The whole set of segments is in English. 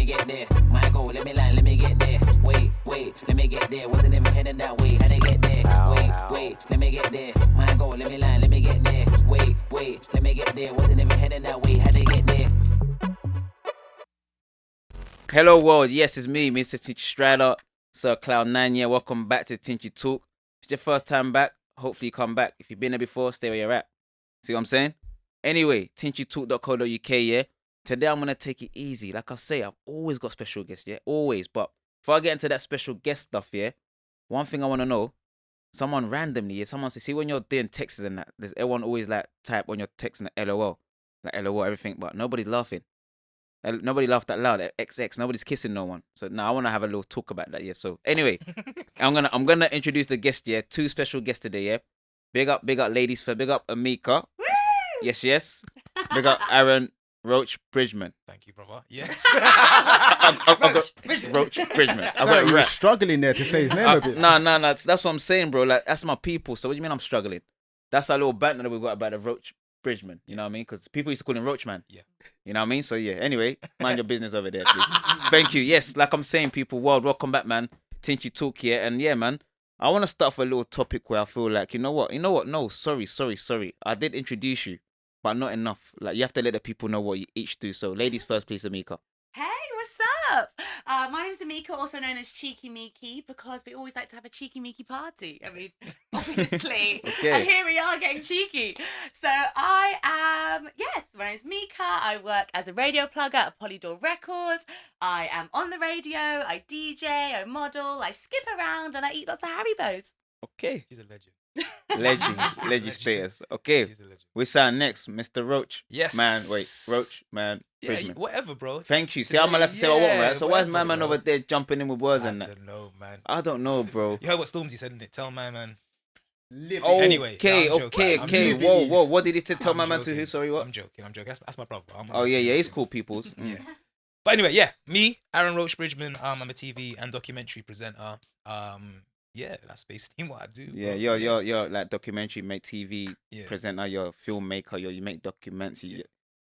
get there. My goal, let me land, let me get there. Wait, let me get there. Wasn't even heading that way, how they get there? Wait, let me get there. My goal, let me land, let me get there. Wait, let me get there. Wasn't even heading that way, how they get there? Hello world, yes, it's me, Mr. Tinchy Strider, Sir Cloud9. Yeah, welcome back to Tinchy Talk. If it's your first time back, hopefully you come back. If you've been there before, stay where you're at. See what I'm saying? Anyway, tinchytalk.co.uk, yeah. Today I'm going to take it easy. Like I say, I've always got special guests, yeah? Always. But before I get into that special guest stuff, yeah, one thing I want to know, someone randomly, yeah, someone says, see when you're doing texts and that, there's everyone always like type on your text and LOL. Like LOL, everything, but nobody's laughing. Nobody laughed that loud. XX. Nobody's kissing no one. So now I want to have a little talk about that. Yeah. So anyway, I'm gonna introduce the guest. Yeah, two special guests today. Yeah, big up, ladies. For big up Amika. Woo! Yes. Big up Aaron Roach Bridgeman. Thank you, brother. Yes. Roach Bridgeman. I thought you were struggling there to say his name a bit. No. That's what I'm saying, bro. Like that's my people. So what do you mean I'm struggling? That's our little banter that we got about the Roach Bridgeman. You know what I mean? Because people used to call him Roach Man. Yeah. You know what I mean? So yeah, anyway, mind your business over there, please. Thank you. Yes, like I'm saying, people, world, welcome back, man. Tinchy Talk here. And yeah, man, I want to start with a little topic where I feel like, you know what? No, sorry. I did introduce you, but not enough. Like, you have to let the people know what you each do. So ladies first, please, Amika. Hey, what's up? My name's Amika, also known as Cheeky Meeky, because we always like to have a Cheeky Meeky party. I mean, obviously. Okay. And here we are getting cheeky. So my name's Mika. I work as a radio plugger at Polydor Records. I am on the radio, I DJ, I model, I skip around, and I eat lots of Haribos. Okay. She's a legend. Legend status. Okay. She's a legend. We sound next, Mr. Roach. Yes. Roach Man. Yeah, Bridgeman. whatever, bro. Thank you. See, I'm allowed to say what I want, right? So why is my man bro. over there jumping in with words I and that? don't know, man. I don't know, bro. You heard what Stormzy said, didn't it? Tell my man. Oh, Anyway, okay. no, I'm joking. I'm joking. Whoa. What did he tell I'm my man to joking. who? Sorry, what? I'm joking. That's my brother. Oh, yeah, he's cool, peoples. Yeah. But anyway, yeah, me, Aaron Roach Bridgeman. I'm a TV and documentary presenter. Yeah, that's basically what I do. Yeah, bro. you're like documentary, make TV presenter, you're a filmmaker, you make documents.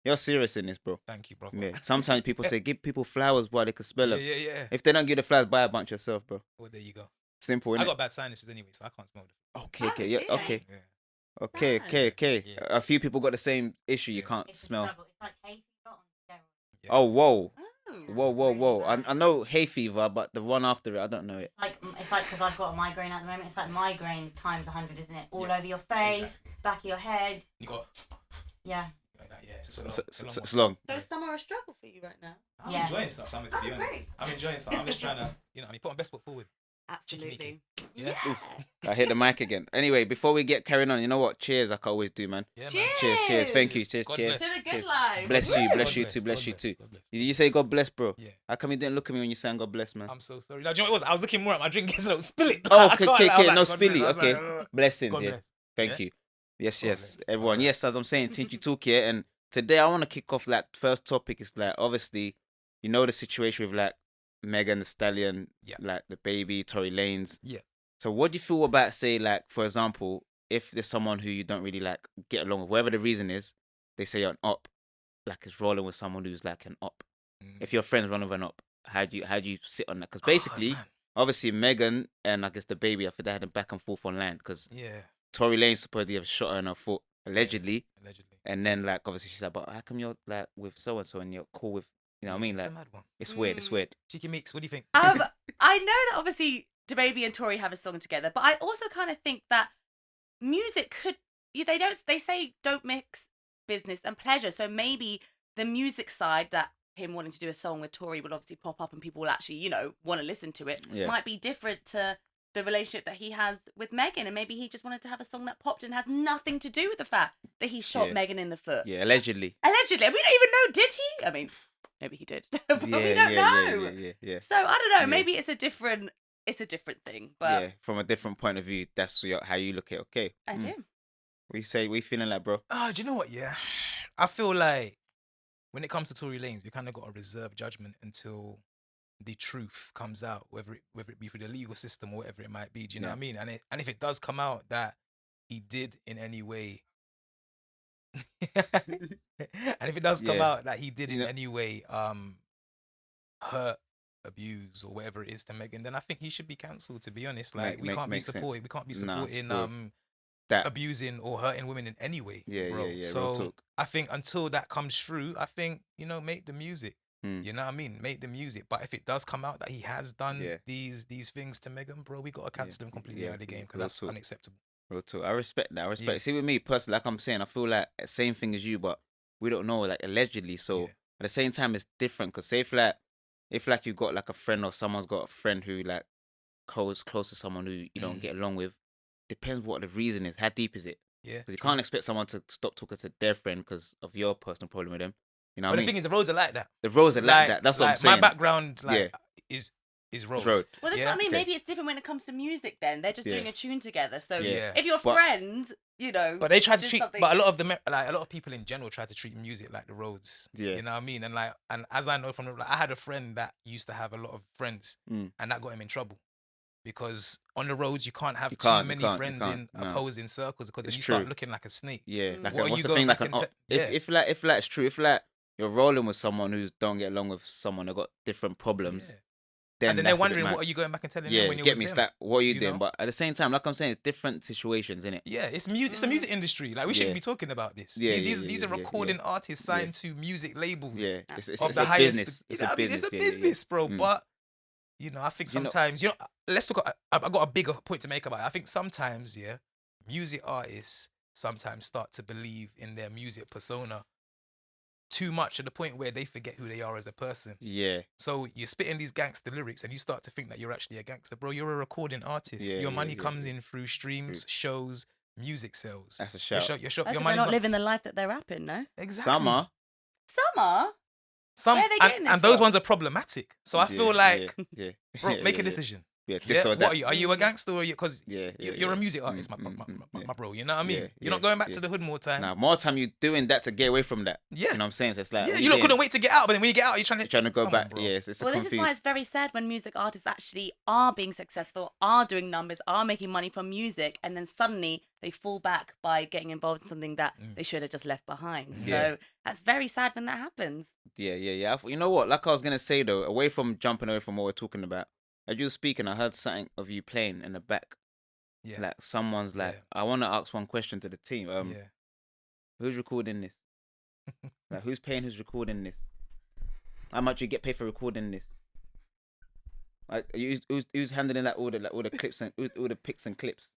You're serious in this, bro. Thank you, bro. Yeah. Sometimes people say give people flowers while they can spell them. Yeah. If they don't give the flowers, buy a bunch yourself, bro. Well, there you go. Simple, I innit? got bad sinuses anyway, so I can't smell them. Okay, yeah, okay. Yeah. Okay. Yeah. A few people got the same issue. You Yeah. can't It's a smell. struggle. It's like hay fever on steroids. Yeah. Oh, whoa. Oh. Whoa. I know hay fever, but the one after it, I don't know it. It's like because I've got a migraine at the moment. It's like migraines times 100, isn't it? All over your face, Exactly. back of your head. You got Yeah. like that, yeah. It's It's long. So summer a struggle for you right now? I'm Yeah. enjoying stuff, Tommy, to be Oh, honest. great. I'm enjoying stuff. I'm just trying to, put my best foot forward. Absolutely. Yeah. I hit the mic again. Anyway, before we get carrying on, you know what? Cheers, like I always do, man. Yeah, man. Cheers. Thank you. Cheers. God Cheers. bless. To the good Cheers. life. Bless Woo! you God too, bless God you too. God bless. Did you say God bless, bro? Yeah. How come you didn't look at me when you sang God bless, man? I'm so sorry. No, do you know what it was? I was looking more at my drink so I don't spill it. Oh, I okay, can't, I was like, no God bless. spilly. I was Okay, like, blessings, God yeah. bless. Thank Yeah? you. Yes, God yes, bless. everyone. Alright. Yes, as I'm saying, Tinchy Talk here, and today I want to kick off like first topic is like obviously, you know the situation with like Megan Thee Stallion, Yeah. like the baby Tory Lanez. Yeah. So what do you feel about say like for example, if there's someone who you don't really like get along with, whatever the reason is, they say you're an op, like it's rolling with someone who's like an op. Mm. If your friends run with an op, how do you sit on that? Because Oh, basically, man. obviously Megan and I guess the baby, I think they had a back and forth online because Yeah. Tory Lanez supposedly have shot her in her foot allegedly, Allegedly. and then like obviously she's like, but how come you're like with so and so and you're cool with, you know what I mean? It's Like a mad one. it's weird. It's weird. Cheeky Meeks, what do you think? I know that obviously DaBaby and Tory have a song together, but I also kind of think that music could they say don't mix business and pleasure. So maybe the music side that him wanting to do a song with Tory will obviously pop up and people will actually, want to listen to it. Yeah. Might be different to the relationship that he has with Megan, and maybe he just wanted to have a song that popped and has nothing to do with the fact that he shot Yeah. Megan in the foot. Yeah, allegedly. Allegedly. We don't even know, did he? I mean, maybe he did. But we don't know. Yeah. So I don't know. Yeah. Maybe it's a different thing. But Yeah, from a different point of view, that's how you look at it. Okay. I do. We feeling like, bro? Do you know what? Yeah, I feel like when it comes to Tory Lanez, we kind of got to reserve judgment until the truth comes out, whether it be through the legal system or whatever it might be. Do you know what I mean? And if it does come out that he did in any way, and if it does come Yeah. out that he did in You know- any way, hurt, abuse, or whatever it is to Megan, then I think he should be cancelled. To be honest, like we can't be makes sense. supporting, we can't be Nah, supporting bro. That abusing or hurting women in any way, Yeah, bro. yeah, real So talk. I think until that comes through, I think make the music. Hmm. You know what I mean? Make the music. But if it does come out that he has done Yeah. these things to Megan, bro, we gotta cancel him completely out of the game because real that's talk. unacceptable. Real talk. I respect that. I respect. Yeah. See, with me personally, like I'm saying, I feel like same thing as you, but we don't know, like allegedly. So Yeah. at the same time, it's different. Cause say if like you've got like a friend or someone's got a friend who like close to someone who you don't get along with, depends what the reason is. How deep is it? Yeah. Because you can't expect someone to stop talking to their friend because of your personal problem with them. You know But what I the mean? thing is, the roads are like that. The roads are like that. That's what I'm saying. My background, Yeah. is roads. road. Well, that's Yeah? what I mean. Okay. Maybe it's different when it comes to music. Then they're just Yeah. doing a tune together. So Yeah. if you're But- friends, But they try to did treat, something- but a lot of people in general try to treat music like the roads. Yeah. You know what I mean? And as I know from, I had a friend that used to have a lot of friends, Mm. and that got him in trouble. Because on the roads you can't have You too can't, many you friends can't, in no. opposing circles because then It's you start true. looking like a snake. Yeah, like What are what's you the going thing? Like back an and if like it's true, if like you're rolling with someone who don't get along with someone that got different problems, Yeah. then And then that's they're a bit wondering mad. what are you going back and telling Yeah, them when you're get with me. them? It's like, what are you you doing? know? But at the same time, like I'm saying, it's different situations, innit? Yeah, it's a music industry. Like we shouldn't Yeah. be talking about this. Yeah, These are yeah, recording artists signed to music labels. Yeah, it's Of a the highest, business. you It's know a what I mean? business. It's a yeah, yeah, yeah. business, bro. Mm. But I think You know- sometimes let's talk. I got a bigger point to make about it. I think sometimes, music artists sometimes start to believe in their music persona too much to the point where they forget who they are as a person. Yeah, So you're spitting these gangster lyrics and you start to think that you're actually a gangster, bro. You're a recording artist. Yeah, Your yeah, money yeah, comes yeah. in through streams, shows, music sales. that's a Your shout. show, That's your if they're money's not living the life that they're rapping, no? exactly. Summer. Summer. Some Where are they getting this and those from? ones are problematic. So I feel like, yeah, bro, yeah, make yeah, a decision. Yeah, Yeah, this or what that. are you? Are you a gangster or because Yeah, yeah, you're a yeah. music artist, my yeah. bro? You know what I mean? Yeah, You're yeah, not going back yeah. to the hood more time. Now, more time you doing that to get away from that. Yeah. You know what I'm saying? So it's like, Yeah, what you lot doing? couldn't wait to get out, but then when you get out, You're trying to go come back. on, bro. Yeah, it's Well, this confused. is why it's very sad when music artists actually are being successful, are doing numbers, are making money from music, and then suddenly they fall back by getting involved in something that they should have just left behind. Yeah. So that's very sad when that happens. Yeah. You know what? Like I was gonna say though, away from jumping away from what we're talking about, as you were speaking, I heard something of you playing in the back. Yeah. Like someone's like, Yeah. I want to ask one question to the team. Yeah. Who's recording this? Like, who's paying? Who's recording this? How much you get paid for recording this? Like, who's handling like all the clips and all the pics and clips?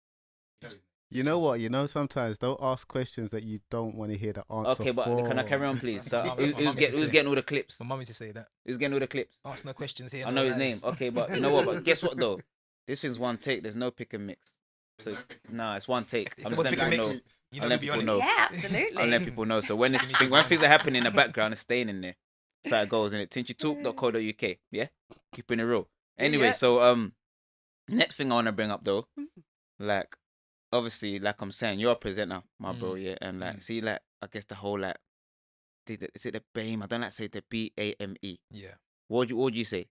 You know what? Sometimes don't ask questions that you don't want to hear the answer Okay, but for. can I carry on, please? That's So, what my mum used to who's say. getting all the clips? My mum used to say that. Who's getting all the clips? Ask no questions here. I no know his name. lies. Okay, but you know what? But guess what though? This thing's one take. There's no pick and mix. So nah, it's one take. If I'm there was just pick and letting mix, know. you I'll know, let you'll be people on it. know. Yeah, absolutely. I'll let people know. So when things are happening in the background, it's staying in there. That's how it goes in it. tinchytalk.co.uk. Yeah, keeping it real. Anyway, Yeah. so next thing I want to bring up though, like obviously, like I'm saying, you're a presenter, my bro, yeah, and like see, like I guess the whole like, is it the BAME? I don't like to say the BAME. Yeah. What would you say?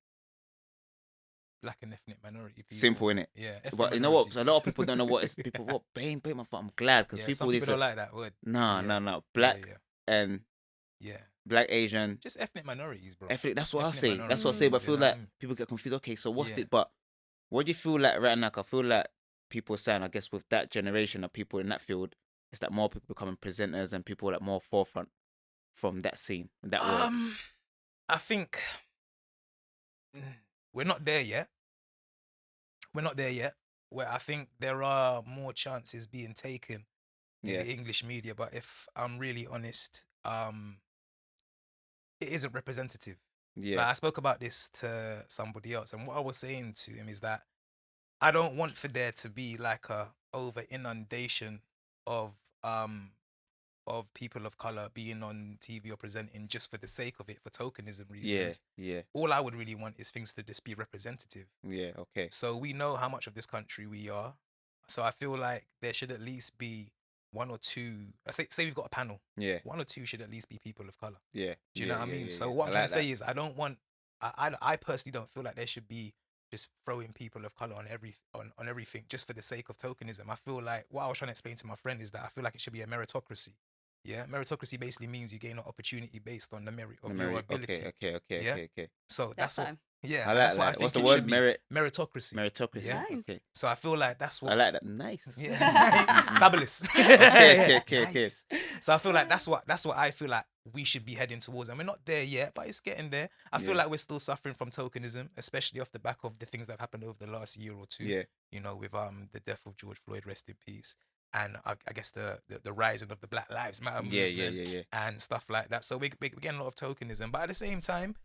Black and ethnic minority people. Simple innit? Yeah. ethnic But you know what? minorities. A lot of people don't know what it's people. What BAME? I'm glad because Yeah, people some people they don't say, like that word. nah, Yeah. nah, black Yeah. and Yeah. black Asian. Just ethnic minorities, bro. Ethnic, that's what I Ethnic say. That's what I say. But I minorities, feel you know like what I mean? people get confused. Okay, so what's Yeah. it? But what do you feel like right now? 'Cause I feel like people are saying, I guess, with that generation of people in that field, it's that more people becoming presenters and people like more forefront from that scene, that world. I think we're not there yet. We're not there yet. Where I think there are more chances being taken in Yeah. the English media, but if I'm really honest, it isn't representative. Yeah, Like, I spoke about this to somebody else, and what I was saying to him is that I don't want for there to be like a over inundation of people of color being on TV or presenting just for the sake of it, for tokenism reasons. yeah, All I would really want is things to just be representative. yeah. Okay, So we know how much of this country we are. So I feel like there should at least be one or two. Say we've got a panel. yeah, One or two should at least be people of color. yeah. Do you know what I yeah, mean? yeah, So yeah. what I'm I trying like to say that. is I don't want. I personally don't feel like there should be just throwing people of color on everything just for the sake of tokenism. I feel like what I was trying to explain to my friend is that I feel like it should be a meritocracy. Yeah, meritocracy basically means you gain an opportunity based on the merit of The your merit. ability. Okay. Yeah. Okay. So that's what. fine. Yeah, I and like that's what I that. think What's the it word? should be. Merit. Meritocracy. Meritocracy. Yeah. Nice. Okay. So I feel like that's what. I like that. Nice. Yeah, fabulous. Okay. Nice. So I feel like that's what I feel like we should be heading towards, and we're not there yet, but it's getting there. I feel Yeah. like we're still suffering from tokenism, especially off the back of the things that have happened over the last year or two. Yeah. You know, with the death of George Floyd, rest in peace, and I guess the rising of the Black Lives Matter movement, Yeah. and stuff like that. So we're getting a lot of tokenism, but at the same time,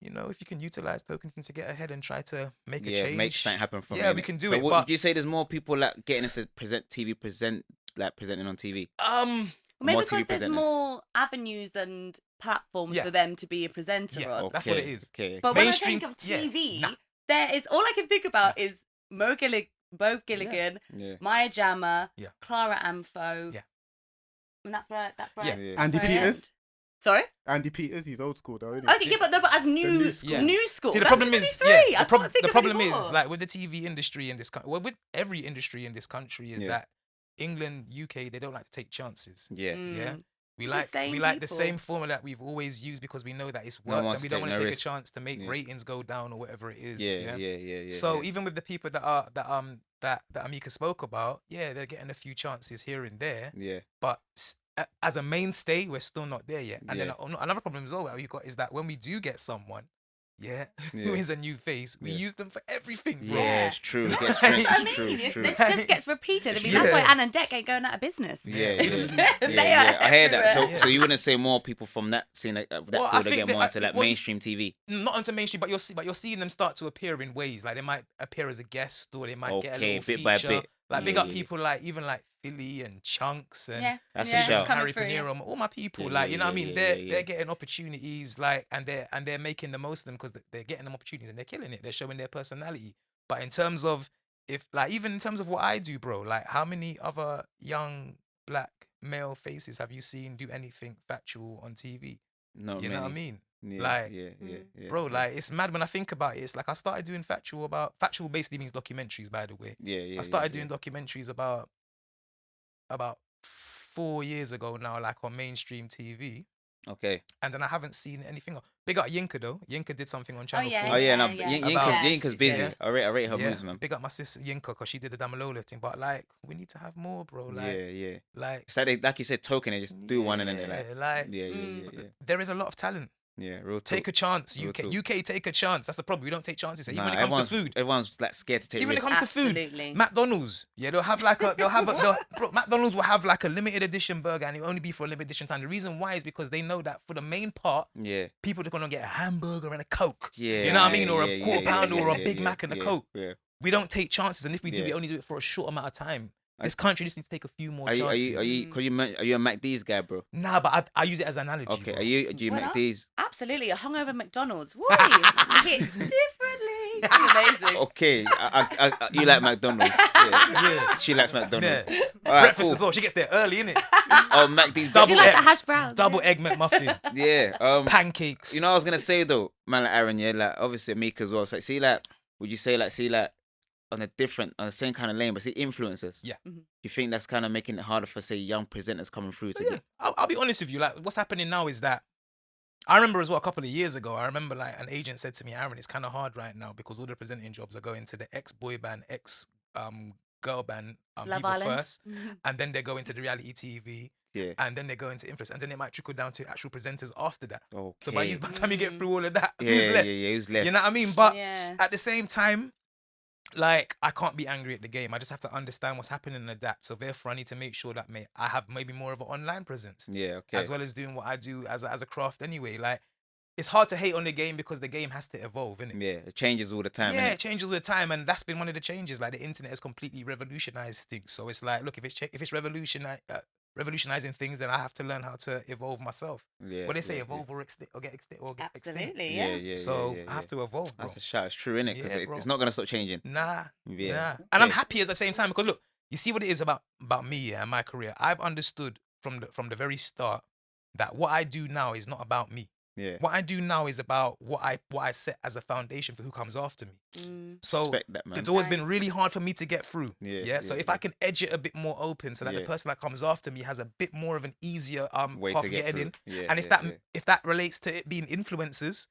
you know, if you can utilize tokenism to get ahead and try to make a change, make something happen from it. yeah, we innit? can do so it. Would But you say there's more people like getting into presenting on TV? Well, maybe More because TV there's presenters. more avenues and platforms Yeah. for them to be a presenter Yeah. on. That's what it is. Okay. But Mainstream when I think of t- yeah, TV, nah. there is all I can think about is Bo Gilligan, Yeah. Maya Jama, Yeah. Clara Amfo. Yeah. And that's where Yeah. Yeah. that's Andy where I Peters? end. Sorry? Andy Peters, he's old school though, isn't Okay, yeah, but as new school. Yeah. new school. See, the That's problem is, 53. yeah, I can't think the of problem any is, more. like, with the TV industry in this country, well, with every industry in this country, is Yeah. that England, UK, they don't like to take chances. Yeah. Yeah. We The like same the people. same formula that we've always used because we know that it's No one worked, wants and we to don't take want to no take risk. a chance to make Yeah. ratings go down or whatever it is. Yeah. So yeah. even with the people that Amika spoke about, yeah, they're getting a few chances here and there, Yeah. but as a mainstay, we're still not there yet. And Yeah. then another problem as well that we got is that when we do get someone, Yeah. who is a new face, we Yeah. use them for everything, bro. Yeah, it's true. It gets Like- strength. I It's true. mean, It's true. this just gets repeated. I mean, that's why Yeah. Anne and Dec ain't going out of business. Yeah, We yeah, just- yeah, They yeah. are I hear that. everywhere. So you wouldn't say more people from that scene, that Well, field, I they think get that- more into like well, mainstream TV. Not onto mainstream, but you're seeing them start to appear in ways like they might appear as a guest, or they might get a Okay, little bit feature. by bit. Like big Yeah, up yeah. people like even like Philly and Chunks and Yeah, That's a yeah, shout. coming Harry through, yeah. Panero, all my people. Yeah, like yeah, you know what I yeah, mean? yeah, They're yeah. they're getting opportunities, like and they're making the most of them because they're getting them opportunities and they're killing it. They're showing their personality. But in terms of even in terms of what I do, bro, like how many other young black male faces have you seen do anything factual on TV? No, You know what I mean? Yeah, Like, yeah. Bro, like it's mad when I think about it. It's like I started doing factual basically means documentaries, by the way. yeah. I started doing documentaries about 4 years ago now, like on mainstream TV. Okay. And then I haven't seen anything. Big up Yinka though. Yinka did something on Channel 4. Oh yeah, no, Yeah. Yinka's busy. Yeah. I rate her Yeah, moves, man. big up my sister Yinka because she did the Damalola thing. But like, we need to have more, bro. Like, Yeah. like, It's like like you said, token. They just do one and then they're like, yeah, like, yeah. there is a lot of talent. Yeah, real talk. Take a chance, Real UK. talk. UK, take a chance. That's the problem. We don't take chances. Even Nah, when it comes to everyone's- food. Everyone's like scared to take Even when it risks. comes to food, Absolutely. McDonald's, yeah, bro, McDonald's will have like a limited edition burger and it'll only be for a limited edition time. The reason why is because they know that for the main part, Yeah. people are gonna get a hamburger and a Coke. Yeah. You know what I mean? Or a yeah, quarter yeah, pounder or a yeah, Big yeah, Mac and a yeah, Coke. Yeah. We don't take chances, and if we do, Yeah. we only do it for a short amount of time. This country just needs to take a few more chances. Are you a McD's guy, bro? Nah, but I use it as an analogy. Okay. bro. Do you Well, McD's? Absolutely, a hungover McDonald's. Woo! Hits differently. Amazing. Okay. You like McDonald's? Yeah. She likes McDonald's. Yeah. All right, Breakfast cool. as well. She gets there early, innit? Oh, McD's. Double Do you like egg. the hash browns? Double egg McMuffin, Yeah. pancakes. You know, what I was gonna say though, man, like Aaron, yeah, like obviously Amika as well. So see, like, would you say, like, on the same kind of lane, but see, influencers. Yeah. You think that's kind of making it harder for, say, young presenters coming through to Yeah, I'll be honest with you. Like, what's happening now is that I remember as well a couple of years ago. I remember like an agent said to me, "Aaron, it's kind of hard right now because all the presenting jobs are going to the ex-boy band, ex-girl band Love people Island. first, and then they're going to the reality TV, Yeah. and then they're going to influence, and then it might trickle down to actual presenters after that. Okay. So by the time you get through all of that, yeah, who's left? Yeah, who's left? You know what I mean? But Yeah. at the same time, like I can't be angry at the game. I just have to understand what's happening and adapt. So therefore, I need to make sure that I have maybe more of an online presence, Yeah, okay. as well as doing what I do as a craft anyway. Like it's hard to hate on the game because the game has to evolve, innit? Yeah, it changes all the time. Yeah, innit? it changes all the time, and that's been one of the changes. Like the internet has completely revolutionized things. So it's like, look, if it's revolutionizing things, then I have to learn how to evolve myself. Yeah. What they say, yeah, evolve or get extinct. Absolutely, Yeah, yeah. yeah. So yeah, I have to evolve, bro. That's a shout. It's true, innit? Because Yeah, bro. it's not gonna stop changing. Nah, Yeah. nah. And I'm Okay. happy at the same time because look, you see what it is about me, yeah, and my career. I've understood from the very start that what I do now is not about me. Yeah. What I do now is about what I set as a foundation for who comes after me. So Respect that, man. the door's been Nice. really hard for me to get through. Yeah, So yeah, if I can edge it a bit more open so that the Yeah. person that comes after me has a bit more of an easier Way path to of get getting through. in. Yeah, And if yeah, that yeah. if that relates to it being influencers,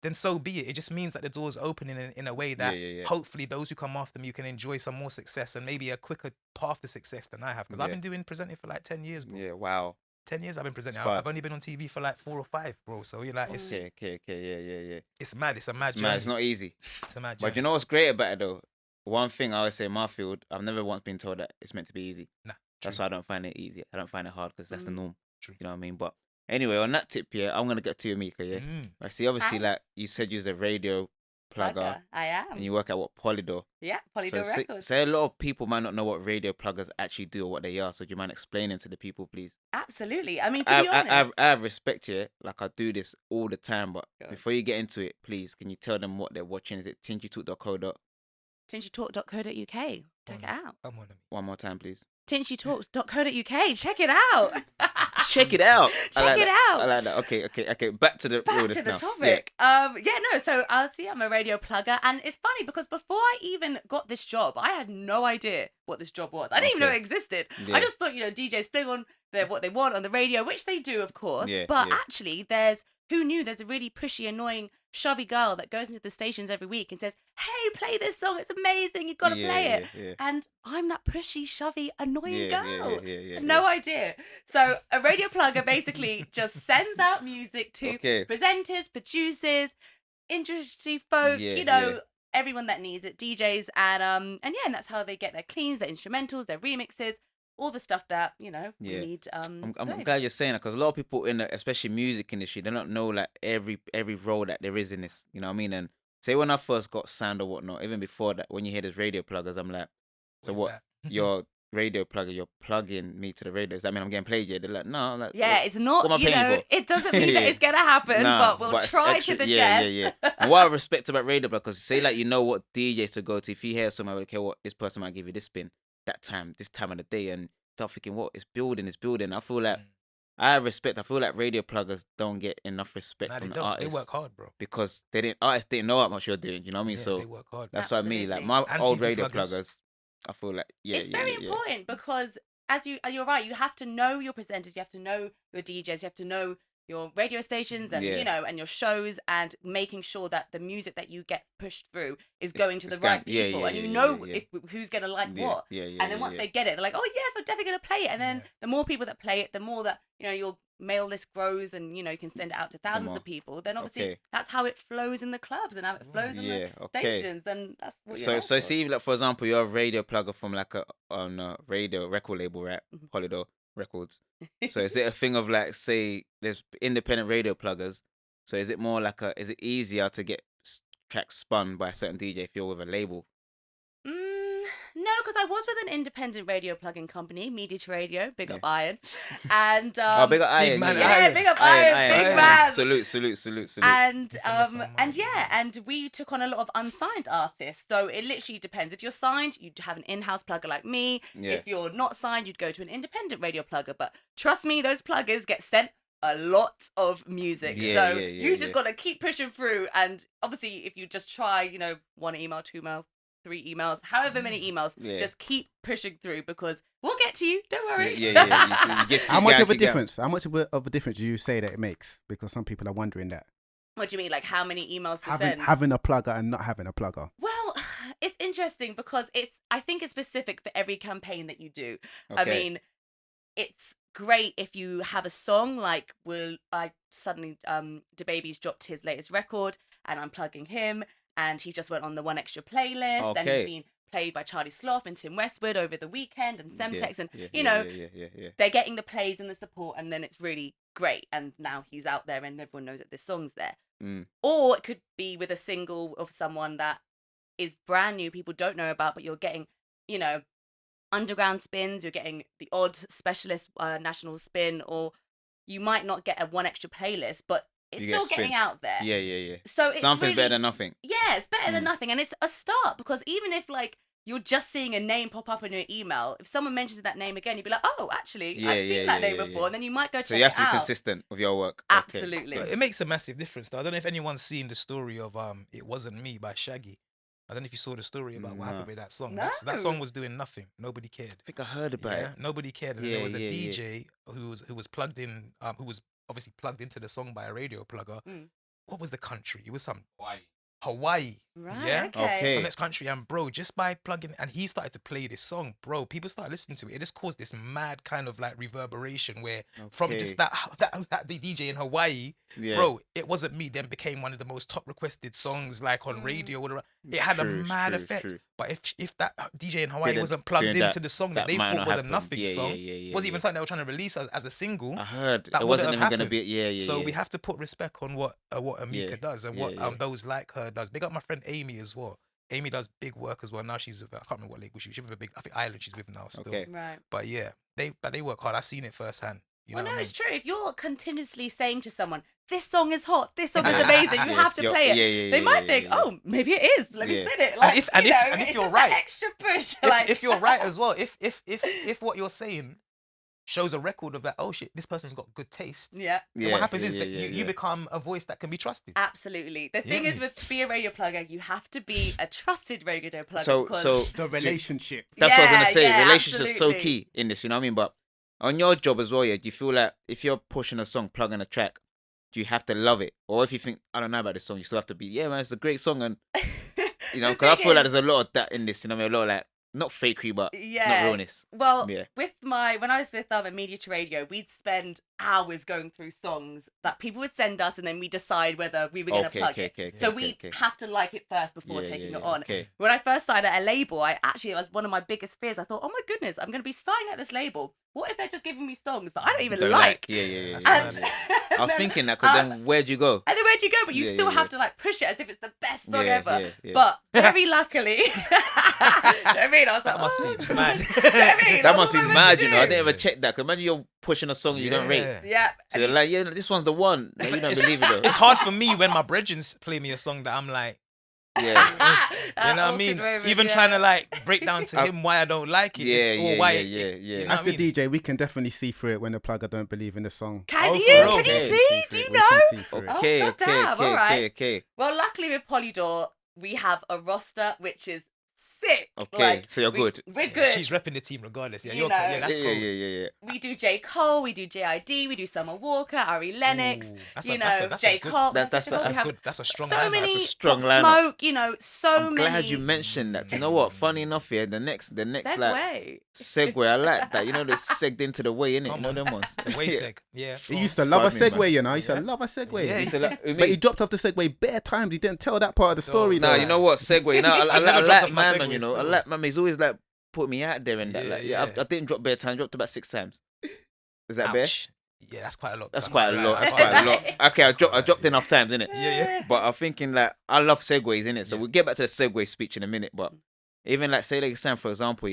then so be it. It just means that the door's opening in a way that yeah. hopefully those who come after me can enjoy some more success and maybe a quicker path to success than I have. Because I've Yeah. been presenting for like 10 years, bro. Yeah, wow. 10 years I've been presenting. It's I've only been on TV for like 4 or 5, bro. So you're like, Okay, yeah. it's mad. It's a mad It's journey. mad. It's not easy. It's a mad journey. But you know what's great about it though? One thing I always say in my field, I've never once been told that it's meant to be easy. Nah, That's true. why I don't find it easy. I don't find it hard because that's the norm. True. You know what I mean? But anyway, on that tip here, I'm gonna get to you, Amika. Yeah. I see. Obviously, Hi. like you said, you're a radio plugger, I am. and you work at what Polydor. Yeah, Polydor So Records. say a lot of people might not know what radio pluggers actually do or what they are. So do you mind explaining to the people, please? Absolutely. I mean, to be honest, I have respect here. Like I do this all the time. But Go on. before you get into it, please, can you tell them what they're watching? Is it tinchytalk.co? tinchytalk.co.uk. Check it out. I'm on them. One more time, please. tinchytalks.co.uk. Check it out. Check it out. Check it out. I like that. Okay. Back to the Back realness to the now. topic. So I'm a radio plugger, and it's funny because before I even got this job, I had no idea what this job was. I didn't even know it existed. Yeah. I just thought, DJs fling on what they want on the radio, which they do, of course. Yeah, but yeah. actually, who knew there's a really pushy, annoying, shovey girl that goes into the stations every week and says, "Hey, play this song. It's amazing. You've got to play it." Yeah. And I'm that pushy, shovey, annoying girl. Yeah. No idea. So a radio plugger basically just sends out music to Okay. presenters, producers, industry folk, everyone that needs it, DJs, and that's how they get their cleans, their instrumentals, their remixes, all the stuff that we need. I'm going. glad you're saying that because a lot of people in the especially music industry, they don't know like every role that there is in this. You know what I mean? And say when I first got signed or whatnot, even before that, when you hear those radio pluggers, I'm like, so What's what? that? Your radio plugger, you're plugging me to the radio. Does that mean I'm getting played? Yeah, they're like, no, like, Yeah, it's not. what am I paying for? It doesn't mean that it's gonna happen, Nah, but we'll it's try extra- to the yeah, death. Yeah. And what I respect about radio pluggers, say like you know what DJs to go to. If you hear someone, okay, what this person might give you this spin, this time of the day, and start thinking, what it's building. I feel like I feel like radio pluggers don't get enough respect Nah, from they the don't. artists. They work hard, bro. Because artists didn't know how much you're doing. You know what I mean? Yeah, So they work hard. that's what I mean. Like my And old TV radio pluggers. pluggers, I feel like It's very important because you're right, you have to know your presenters, you have to know your DJs, you have to know your radio stations and and your shows, and making sure that the music that you get pushed through is going to the right people, and who's gonna like what. And then once they get it, they're like, oh yes, we're definitely gonna play it. And then the more people that play it, the more that your mail list grows, and you can send it out to thousands of people. Then obviously that's how it flows in the clubs and how it flows in the stations. And that's what you're So see, like for example, you're a radio plugger from like a radio record label, right? Polydor Records. So is it a thing of like, say there's independent radio pluggers, so is it more like is it easier to get tracks spun by a certain DJ if you're with a label? No, because I was with an independent radio plug-in company, Media to Radio, big up Iron, and big up Iron, big man, big up Iron, big man. Salute. And we took on a lot of unsigned artists. So it literally depends. If you're signed, you'd have an in-house plugger like me. Yeah. If you're not signed, you'd go to an independent radio plugger. But trust me, those pluggers get sent a lot of music. You just got to keep pushing through. And obviously, if you just try, 1 email, 2 email, 3 emails, however many emails, just keep pushing through because we'll get to you. Don't worry. How much of a difference? How much of a difference do you say that it makes? Because some people are wondering that. What do you mean? Like how many emails to send? Having a plugger and not having a plugger. Well, it's interesting because I think it's specific for every campaign that you do. Okay. I mean, it's great if you have a song like DaBaby's dropped his latest record and I'm plugging him. And he just went on the One Extra playlist, and he's been played by Charlie Sloth and Tim Westwood over the weekend, and Semtex, and they're getting the plays and the support, and then it's really great. And now he's out there, and everyone knows that this song's there. Or it could be with a single of someone that is brand new, people don't know about, but you're getting, underground spins, you're getting the odd specialist national spin, or you might not get a One Extra playlist, but it's still getting out there. Yeah. So it's something really, better than nothing. Yeah, it's better than nothing. And it's a start because even if you're just seeing a name pop up in your email. If someone mentions that name again, you'd be like, oh, actually, Yeah, I've seen yeah, that yeah, name yeah, before. yeah. And then you might go So check you have it to be out. consistent with your work. Absolutely. But it makes a massive difference, though. I don't know if anyone's seen the story of It Wasn't Me by Shaggy. I don't know if you saw the story about what happened with that song. No. That song was doing nothing. Nobody cared. I think I heard about it. Nobody cared. And then Yeah, there was a yeah, yeah. DJ who was plugged in, who was obviously plugged into the song by a radio plugger. What was the country? It was some Hawaii. Right, Yeah. okay. Some next country, and bro, just by plugging, and he started to play this song, bro. People started listening to it. It just caused this mad kind of like reverberation where from just that the DJ in Hawaii, bro, It Wasn't Me then became one of the most top requested songs like on radio. Whatever. It had a mad effect. But if that DJ in Hawaii wasn't plugged into the song that they thought was a nothing song, wasn't even something they were trying to release as a single. I heard that it wasn't even going to be. So we have to put respect on what Amika does and what those like her does. Big up my friend Amy as well. Amy does big work as well. Now she's I can't remember what label she's with a big. I think Island she's with now still. Okay. Right. But yeah, they work hard. I've seen it firsthand. You know Well, no, what I mean? it's true. If you're continuously saying to someone, this song is hot, this song is amazing, you have to play it. They might think, oh, maybe it is. Let me spin it. Like, and if it's you're just right, that extra push. if you're right as well, if what you're saying shows a record of that, oh shit, this person's got good taste. Yeah. Then what happens is that you become a voice that can be trusted. Absolutely. The thing is, to be a radio plugger, you have to be a trusted radio plugger. So the relationship. That's what I was gonna say. Yeah, Relationships so absolutely. key in this. You know what I mean? But on your job as well, do you feel like if you're pushing a song, plugging a track, do you have to love it, or if you think I don't know about this song, you still have to be man, it's a great song, and you know, because I feel like there's a lot of that in this. You know what I mean? A lot of like not fakery, but not realness. Well, when I was with Media to Radio, we'd spend hours going through songs that people would send us, and then we decide whether we were going to plug it. So we have to like it first before taking it on. Okay. When I first started at a label, it was one of my biggest fears. I thought, oh my goodness, I'm going to be starting at this label. What if they're just giving me songs that I don't even like? Yeah. And, I was thinking that because then where'd you go? And then where'd you go? But you still have to like push it as if it's the best song ever. Yeah. But very luckily, do you know what I mean? I was That like, must be mad. Do you know what I mean? That must be What am I mad, meant to you know. I do? didn't ever check that. Because imagine you're pushing a song you don't rate. Yeah. So they're like, this one's the one. No, you don't believe it though. It's hard for me when my brethrens play me a song that I'm like, Yeah. you know what I mean? Even trying to like break down to him why I don't like it. You know As what I the mean? DJ, we can definitely see through it when the plugger don't believe in the song. Can Oh, you? for real? Can you Okay. see? Do you know? Okay, Oh, goddamn, all right. okay. Well, luckily with Polydor, we have a roster which is sick. Okay, Like, so you're good. We're good. She's repping the team regardless. Yeah, You know. that's cool. Yeah. We do J. Cole, we do JID, we do Summer Walker, Ari Lennox, Ooh, that's J. a good- Cole. that's we have good. That's a strong so lineup. many That's a strong Pop lineup. Smoke, so I'm many. glad you mentioned that. You know what? Funny enough, the next like Segue. segue. I like that. You know, they segged into the way, innit? You Come know on. them ones. The way seg. Yeah. He used to love a Inspired me, segue, you know. He used to love a segue. Yeah, He used to like- who, But me? he dropped off the segue bare times. He didn't tell that part of the story. Nah, though. you know what? Segue. You know, I I've never dropped like off my man, segues you know. I still. like man. He's always like put me out there and that. Yeah, Like, yeah. I didn't drop bare time. I dropped about 6 times. Is that bare? Ouch. Yeah, that's quite a lot. That's I'm quite a not lot. gonna That's lie. quite a lot. Okay, I dropped enough times, innit? Yeah. But I'm thinking like I love segues, innit? So Yeah. we'll get back to the segue speech in a minute. But even like say like Sam, for example,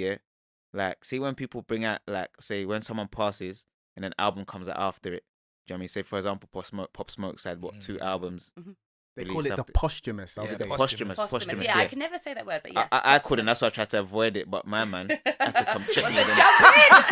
like see when people bring out like say when someone passes and an album comes out after it. Do you know what I mean? Say for example, Pop Smoke's had 2 albums. They call released it the after- posthumous. I'll Yeah, say. the Posthumous. Posthumous. Yeah, I can never say that word, but yes. I couldn't. That's why I tried to avoid it. But my man had to come check Was me. it then. jumping?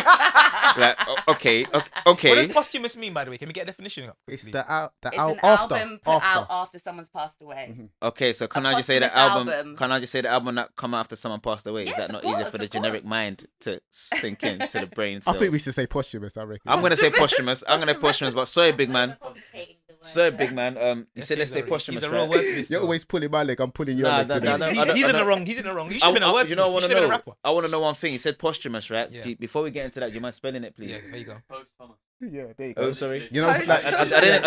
Like okay. What does posthumous mean, by the way? Can we get a definition up? It's quickly? It's an album put out after someone's passed away. Okay, so can A I just say the posthumous album? album. Can I just say the album that come out after someone passed away? Yes, Is that of not easier course, for the of generic course. mind to sink in to the brain? I think we cells? should say posthumous. I reckon. I'm gonna say posthumous. I'm gonna posthumous, but sorry, big man. Complicating the word. Sorry, big man. You said let's say posthumous. He's a real right? wordsmith. You're though. always pulling my leg. I'm pulling your Nah, leg. nah, today. nah, He's I in don't- the wrong. He's in the wrong. You should have been a wordsmith. You know, I You want should to have been a know. rapper. I want to know one thing. You said posthumous, right? Yeah. Before we get into that, do you mind spelling it, please? Yeah, there you go. Yeah, there you go. Oh, sorry. You know, Post- like, I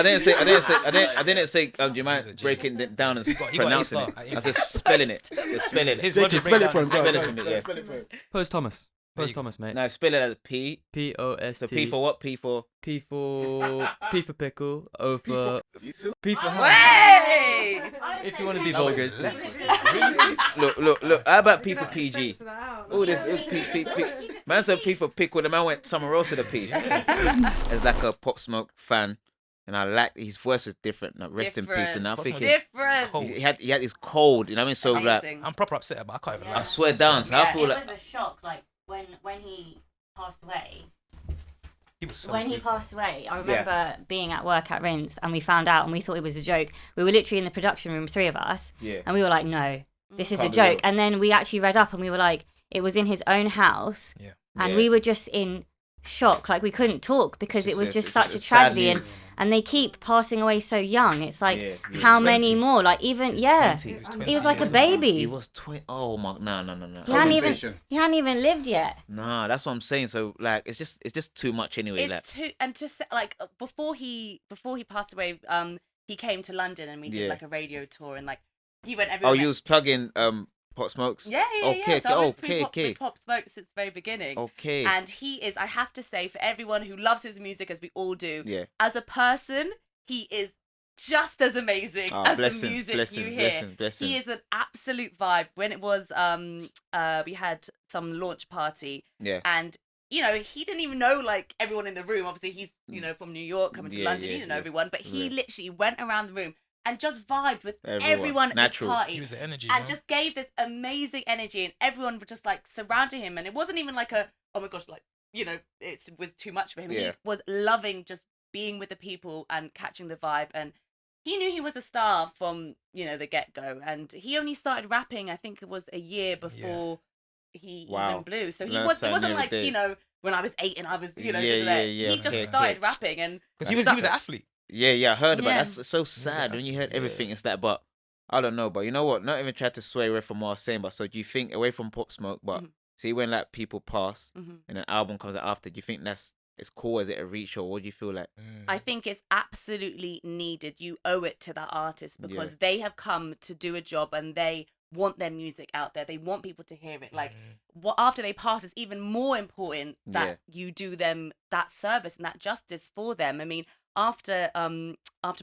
didn't say. Do you mind He's a G. breaking it down and He got pronouncing A it? star. I said spelling it. Just spelling it. His Jake, Roger spell it breakdown for him. is Go, Spell it go. for me, yeah. Spell it for him. Posthumous. There you Posthumous, mate. No, spell it as P. P-O-S-T. So P for what? P for. P for pickle. O for P for Hey! If you want to be vulgar, it's Look. How about P for PG? Oh, this P. Man said P for pickle. The man went somewhere else with a P. As like a Pop Smoke fan, and I like his voice was different. Like, rest in peace. And I think Posthumous. Different. Cold. he had his cold. You know what I mean? So like, Amazing. I'm proper upset, but I can't even lie. I swear down. So I Yeah. feel It like was a shock, like when he passed away. He was so When he good. passed away, I remember being at work at Rinse and we found out and we thought it was a joke. We were literally in the production room, 3 of us, yeah. and we were like, no, this is a Can't be joke. real. And then we actually read up and we were like, it was in his own house. Yeah. And Yeah. we were just in shock. Like, we couldn't talk because It's it was just- just it's such just a a sad tragedy. news. And they keep passing away so young. It's like, Yeah, yeah. how He was many 20. more? Like, even, yeah. 20. He was He 20 was like a years old. baby. He was 20. Oh my, no. He hadn't Organization. even lived yet. Nah, that's what I'm saying. So like, it's just too much anyway. Like, It's too, and to say, like before he passed away, he came to London and we did Yeah. like a radio tour and like he went oh, everywhere. you was plugging Pot Smokes. Yeah. Okay, So I was okay. Pop Smoke since the very beginning. Okay. And he is, I have to say, for everyone who loves his music, as we all do, Yeah. as a person, he is just as amazing Oh, as bless the him, music bless you him, hear. bless He him. is an absolute vibe. When it was, we had some launch party, Yeah. and you know, he didn't even know like everyone in the room. Obviously, he's from New York, coming to Yeah, London. yeah, He didn't know yeah. everyone, but he Yeah. literally went around the room and just vibed with Everyone. everyone at Natural. this party. He was the energy, And man. just gave this amazing energy, and everyone was just like surrounding him, and it wasn't even like a oh my gosh, like it was too much for him. Yeah. He was loving just being with the people and catching the vibe, and he knew he was a star from the get go, and he only started rapping I think it was a year before he Wow. even blew. So he Learn was it something wasn't every like day. when I was 8 and I was Yeah, da-da-da. yeah, He just okay, started okay. rapping, and Because he was an athlete. Yeah, I heard about Yeah. that. That's so sad when you heard Yeah. everything. It's that, but I don't know. But you know what? Not even try to sway away from what I was saying. But so do you think away from Pop Smoke? But Mhm. see when like people pass Mhm. and an album comes out after, do you think that's it's cool? Is it a reach or what do you feel like? I think it's absolutely needed. You owe it to that artist because Yeah. they have come to do a job and they want their music out there. They want people to hear it. Like what after they pass, it's even more important that you do them that service and that justice for them. I mean, after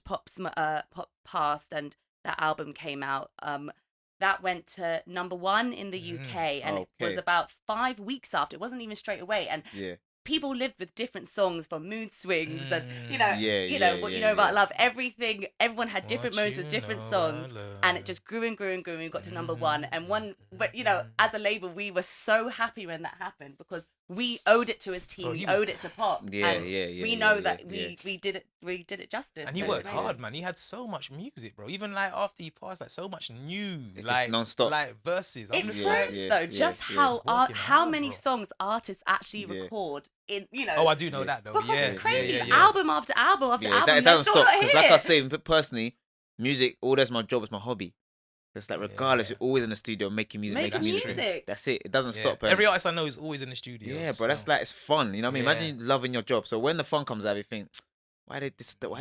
Pop passed and that album came out, that went to #1 in the UK, and it was Okay. about 5 weeks after. It wasn't even straight away, and Yeah. people lived with different songs from mood swings and Yeah, what you yeah, know about yeah. love, everything. Everyone had different What modes you with different know songs, about and it love. just grew and grew and grew, and we got to #1. And but as a label, we were so happy when that happened because we owed it to his team, Bro, we he was- owed it to Pop. Yeah, and yeah, we yeah, know yeah, that yeah. we did it justice. And he so worked it's amazing. hard, man. He had so much music, bro. Even like after he passed, like so much new, It's like just non-stop. like verses. I'm It just Yeah, like, proves yeah, though yeah, just yeah. how Working how hard, many bro. songs artists actually Yeah. record in oh, I do know Yeah. that though. because Yeah, it's crazy. Yeah, yeah. Album after album after Yeah, album. it they're doesn't still stop. not 'Cause like I here. say, personally, music, all that's my job, it's my hobby. It's like regardless, Yeah. you're always in the studio making music, Making making music. music. That's it. It doesn't Yeah. stop. and- Every artist I know is always in the studio. Yeah, bro, that's still. like it's fun. You know what I mean? Yeah. Imagine you loving your job. So when the fun comes out, you think, why they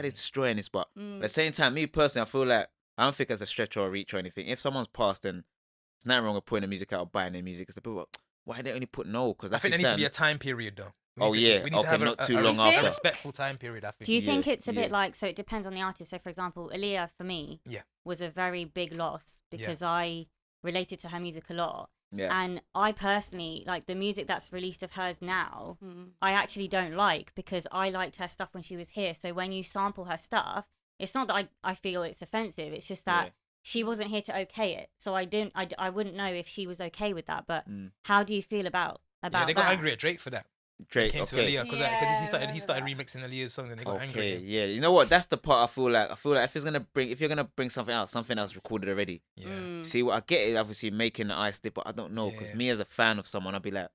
destroying this? But Mm. at the same time, me personally, I feel like I don't think it's a stretch or a reach or anything. If someone's passed, then there's nothing wrong with putting the music out or buying their music. Because the people, why they only put no? Because I think there needs to be a time period though. We Oh, need to- yeah. we need Okay, to have not too a, long a after. respectful time period. I think. Do you Yeah, think it's a yeah. bit like, so it depends on the artist. So for example, Aaliyah for me Yeah. was a very big loss because I related to her music a lot. Yeah. And I personally, like the music that's released of hers now, Mm. I actually don't like because I liked her stuff when she was here. So when you sample her stuff, it's not that I feel it's offensive. It's just that Yeah. she wasn't here to okay it. So I wouldn't know if she was okay with that. But Mm. how do you feel about Yeah, that? they got angry at Drake for that. Drake, Came to okay. Aaliyah because Yeah, he started I remember remixing Aaliyah's songs and they got angry. Okay, At him. yeah. You know what? That's the part I feel like if you're gonna bring something out, something else recorded already. Yeah. Mm. See what I get it, obviously making the ice dip, but I don't know because Yeah. me as a fan of someone, I'll be like,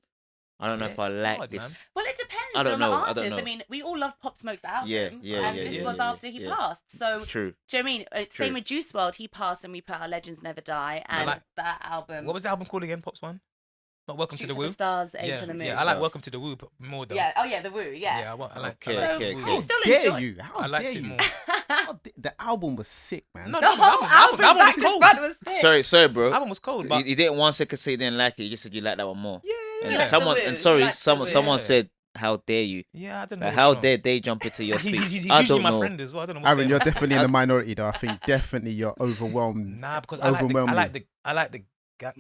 I don't know Yeah, if I it's like hard, this. man. Well, it depends I don't on know, the I don't artist. know. I mean, we all love Pop Smoke's album. Yeah, and yeah, this yeah, was yeah, after he yeah. passed. So, True. do you know what I mean? True. Same with Juice WRLD. He passed and we put out Legends Never Die. And like- that album. What was the album called again? Pops one. Not Welcome Shoot to the for Woo. the Stars, Aim Yeah, for the Moon. yeah. I like Welcome to the Woo more though. Yeah, oh yeah, the Woo, yeah. Yeah, I like. Okay, I like okay, Woo. okay. We still Dare enjoy. you? How I liked dare it you? more. The album was sick, man. No, The the whole album, album was back to cold. front was sick. Sorry, bro. The album was cold, but You didn't one second say you didn't like it. You just said you like that one more. yeah, And likes the someone, Woo. and He sorry, likes the someone Woo. said, "How dare you? yeah. I don't know. Like, what's how wrong. dare they jump into your speech?" He's I usually don't my know. friend as well. I don't know what's Aaron, going you're on. definitely in the minority, though. I think definitely you're overwhelmed. Nah, because Overwhelming. I like the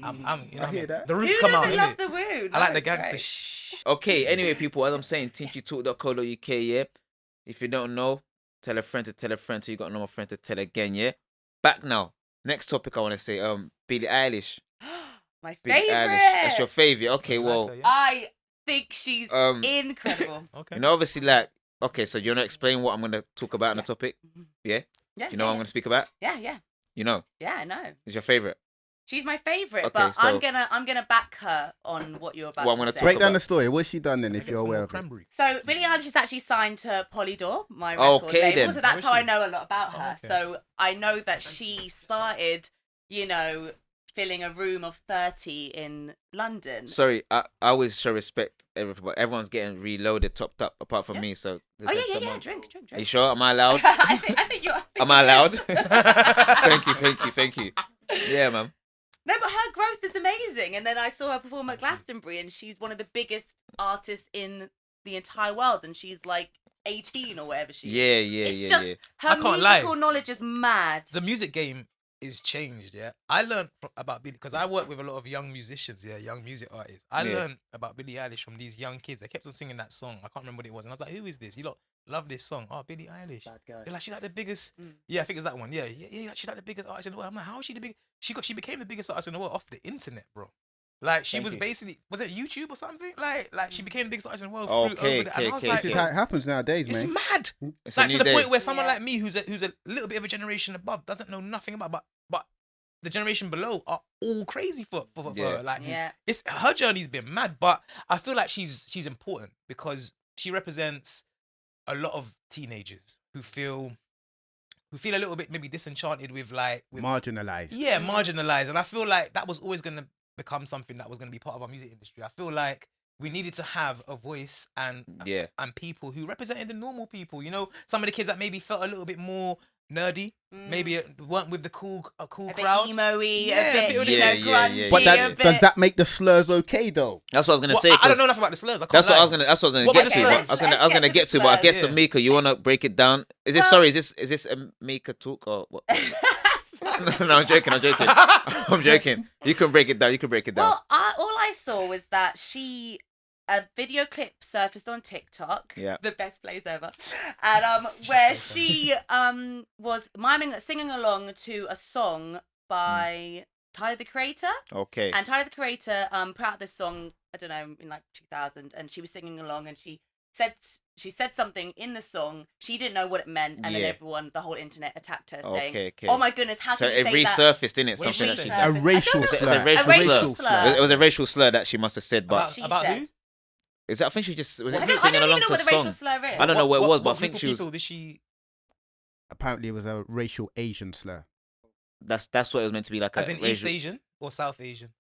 I'm you know I hear that. the Who roots come out. doesn't love innit? the Woo? I like the it's gangster great. shh. Okay, anyway, people, as I'm saying, tinchytalk.co.uk, yeah. If you don't know, tell a friend to tell a friend till you got no more friend to tell again. Yeah. Back now. Next topic I want to say. Billie Eilish. My Billie favorite. Eilish. That's your favorite. Okay, You like well, her, yeah? I think she's Um, incredible. Okay. you know, obviously, like, okay, so you want to explain what I'm gonna talk about in the topic? Yeah. Yeah, You know what I'm gonna speak about? yeah. You know, Yeah, I know. it's your favorite. She's my favorite, Okay, but so- I'm gonna back her on what you're about What I'm to gonna say. talk Break down about- the story. What's she done then, Can I if get you're some aware more of it? cranberry? So Billie Eilish is actually signed to Polydor, my record Okay, label. then. So that's Oh, is how I she? know a lot about her. okay. So I know that she started, filling a room of 30 in London. Sorry, I always show respect everything, but everyone's getting reloaded, topped up, apart from Yeah. me. So Oh yeah. Drink. Are you sure? Am I allowed? I think you're. Am I allowed? Thank you. Yeah, man. No, but her growth is amazing. And then I saw her perform at Glastonbury, and she's one of the biggest artists in the entire world, and she's like 18 or whatever she is. Yeah. It's just her I can't lie. musical knowledge is mad. The music game is changed, yeah. I learned about Billie because I work with a lot of young musicians, yeah, young music artists. I Yeah. learned about Billie Eilish from these young kids. They kept on singing that song. I can't remember what it was, and I was like, "Who is this? You lot love this song? Oh, Billie Eilish." They're like, "She's like the biggest." Yeah, I think it's that one. Yeah. She's like the biggest artist in the world. I'm like, how is she the big? She became the biggest artist in the world off the internet, bro. Like she was basically, was it YouTube or something? Like she became the biggest artist in the world through over the, and I was like, This is how it happens nowadays, it's man. mad. It's a Like new to the day. point where someone Yeah. like me, who's a little bit of a generation above, doesn't know nothing about, but the generation below are all crazy for Yeah. her. Like, Yeah. it's her journey's been mad, but I feel like she's important because she represents a lot of teenagers who feel a little bit maybe disenchanted with Marginalized. yeah, marginalized, and I feel like that was always gonna become something that was gonna be part of our music industry. I feel like we needed to have a voice and people who represented the normal people. You know, some of the kids that maybe felt a little bit more nerdy, maybe weren't with the cool A bit crowd. emo-y, Yeah, a bit, a bit- Yeah, grungy, But a that bit... does that make the slurs okay though? That's what I was gonna Well, say. I don't 'cause know enough about the slurs. I can't That's what I lie. was gonna. That's what I was What gonna were get the to. slurs? I was Let's gonna get get to to, but I the guess slurs. Amika, you wanna break it down? Is this Well- sorry? Is this Amika talk or what? No, I'm joking. I'm joking. You can break it down. Well, all I saw was that a video clip surfaced on TikTok. Yeah. The best place ever. And where so she was singing along to a song by Tyler the Creator. Okay. And Tyler the Creator put out this song, I don't know, in like 2000, and she was singing along, and she said something in the song. She didn't know what it meant, and Yeah. then the whole internet attacked her, saying, Okay. "Oh my goodness, how So can you it say that?" resurfaced, didn't it? What did Something she that she say? did. A racial It's slur. a racial slur. It was a racial slur that she must have said, but She about said. who? is that? I think she just was I it don't singing even along know to what a the racial song. slur is. I don't know what it was, but I What think group she of was. people did she? Apparently, it was a racial Asian slur. That's what it was meant to be like. As a in East racial, Asian or South Asian?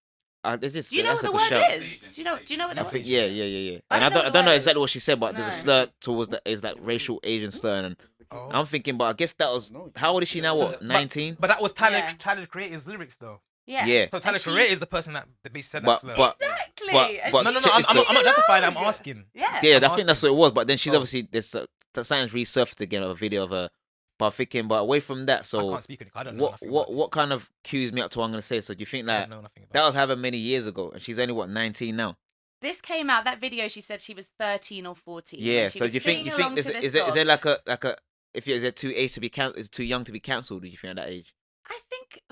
Do you know what the word is? Do you know what the I word think is? yeah. I And don't know I what the don't know word exactly is. what she said, but there's a No. slur towards that is like racial Asian slur, and Oh. I'm thinking, but I guess that was how old is she now? So- What, 19? But that was Tyler Yeah. Tyler the Creator's lyrics though. Yeah. Yeah. So Tyler And she- Creator is the person that basically said that But slur. Exactly. And but no, she- I'm check this not justifying. I'm alone. asking. Yeah. Yeah, I'm I think that's what asking. it was. But then she's Oh. obviously there's something's resurfaced again of a video of her. But I'm thinking, but away from that, I so can't speak on it. I don't know nothing what about what this. kind of cues me up to what I'm gonna say? So do you think I that don't know nothing about that it. was however many years ago, and she's only what 19 now? This came out. That video, she said she was 13 or 14. Yeah. and she So was do you think singing along is to it this is there song. like a if is it too age to be is too young to be cancelled? Do you think at that age? I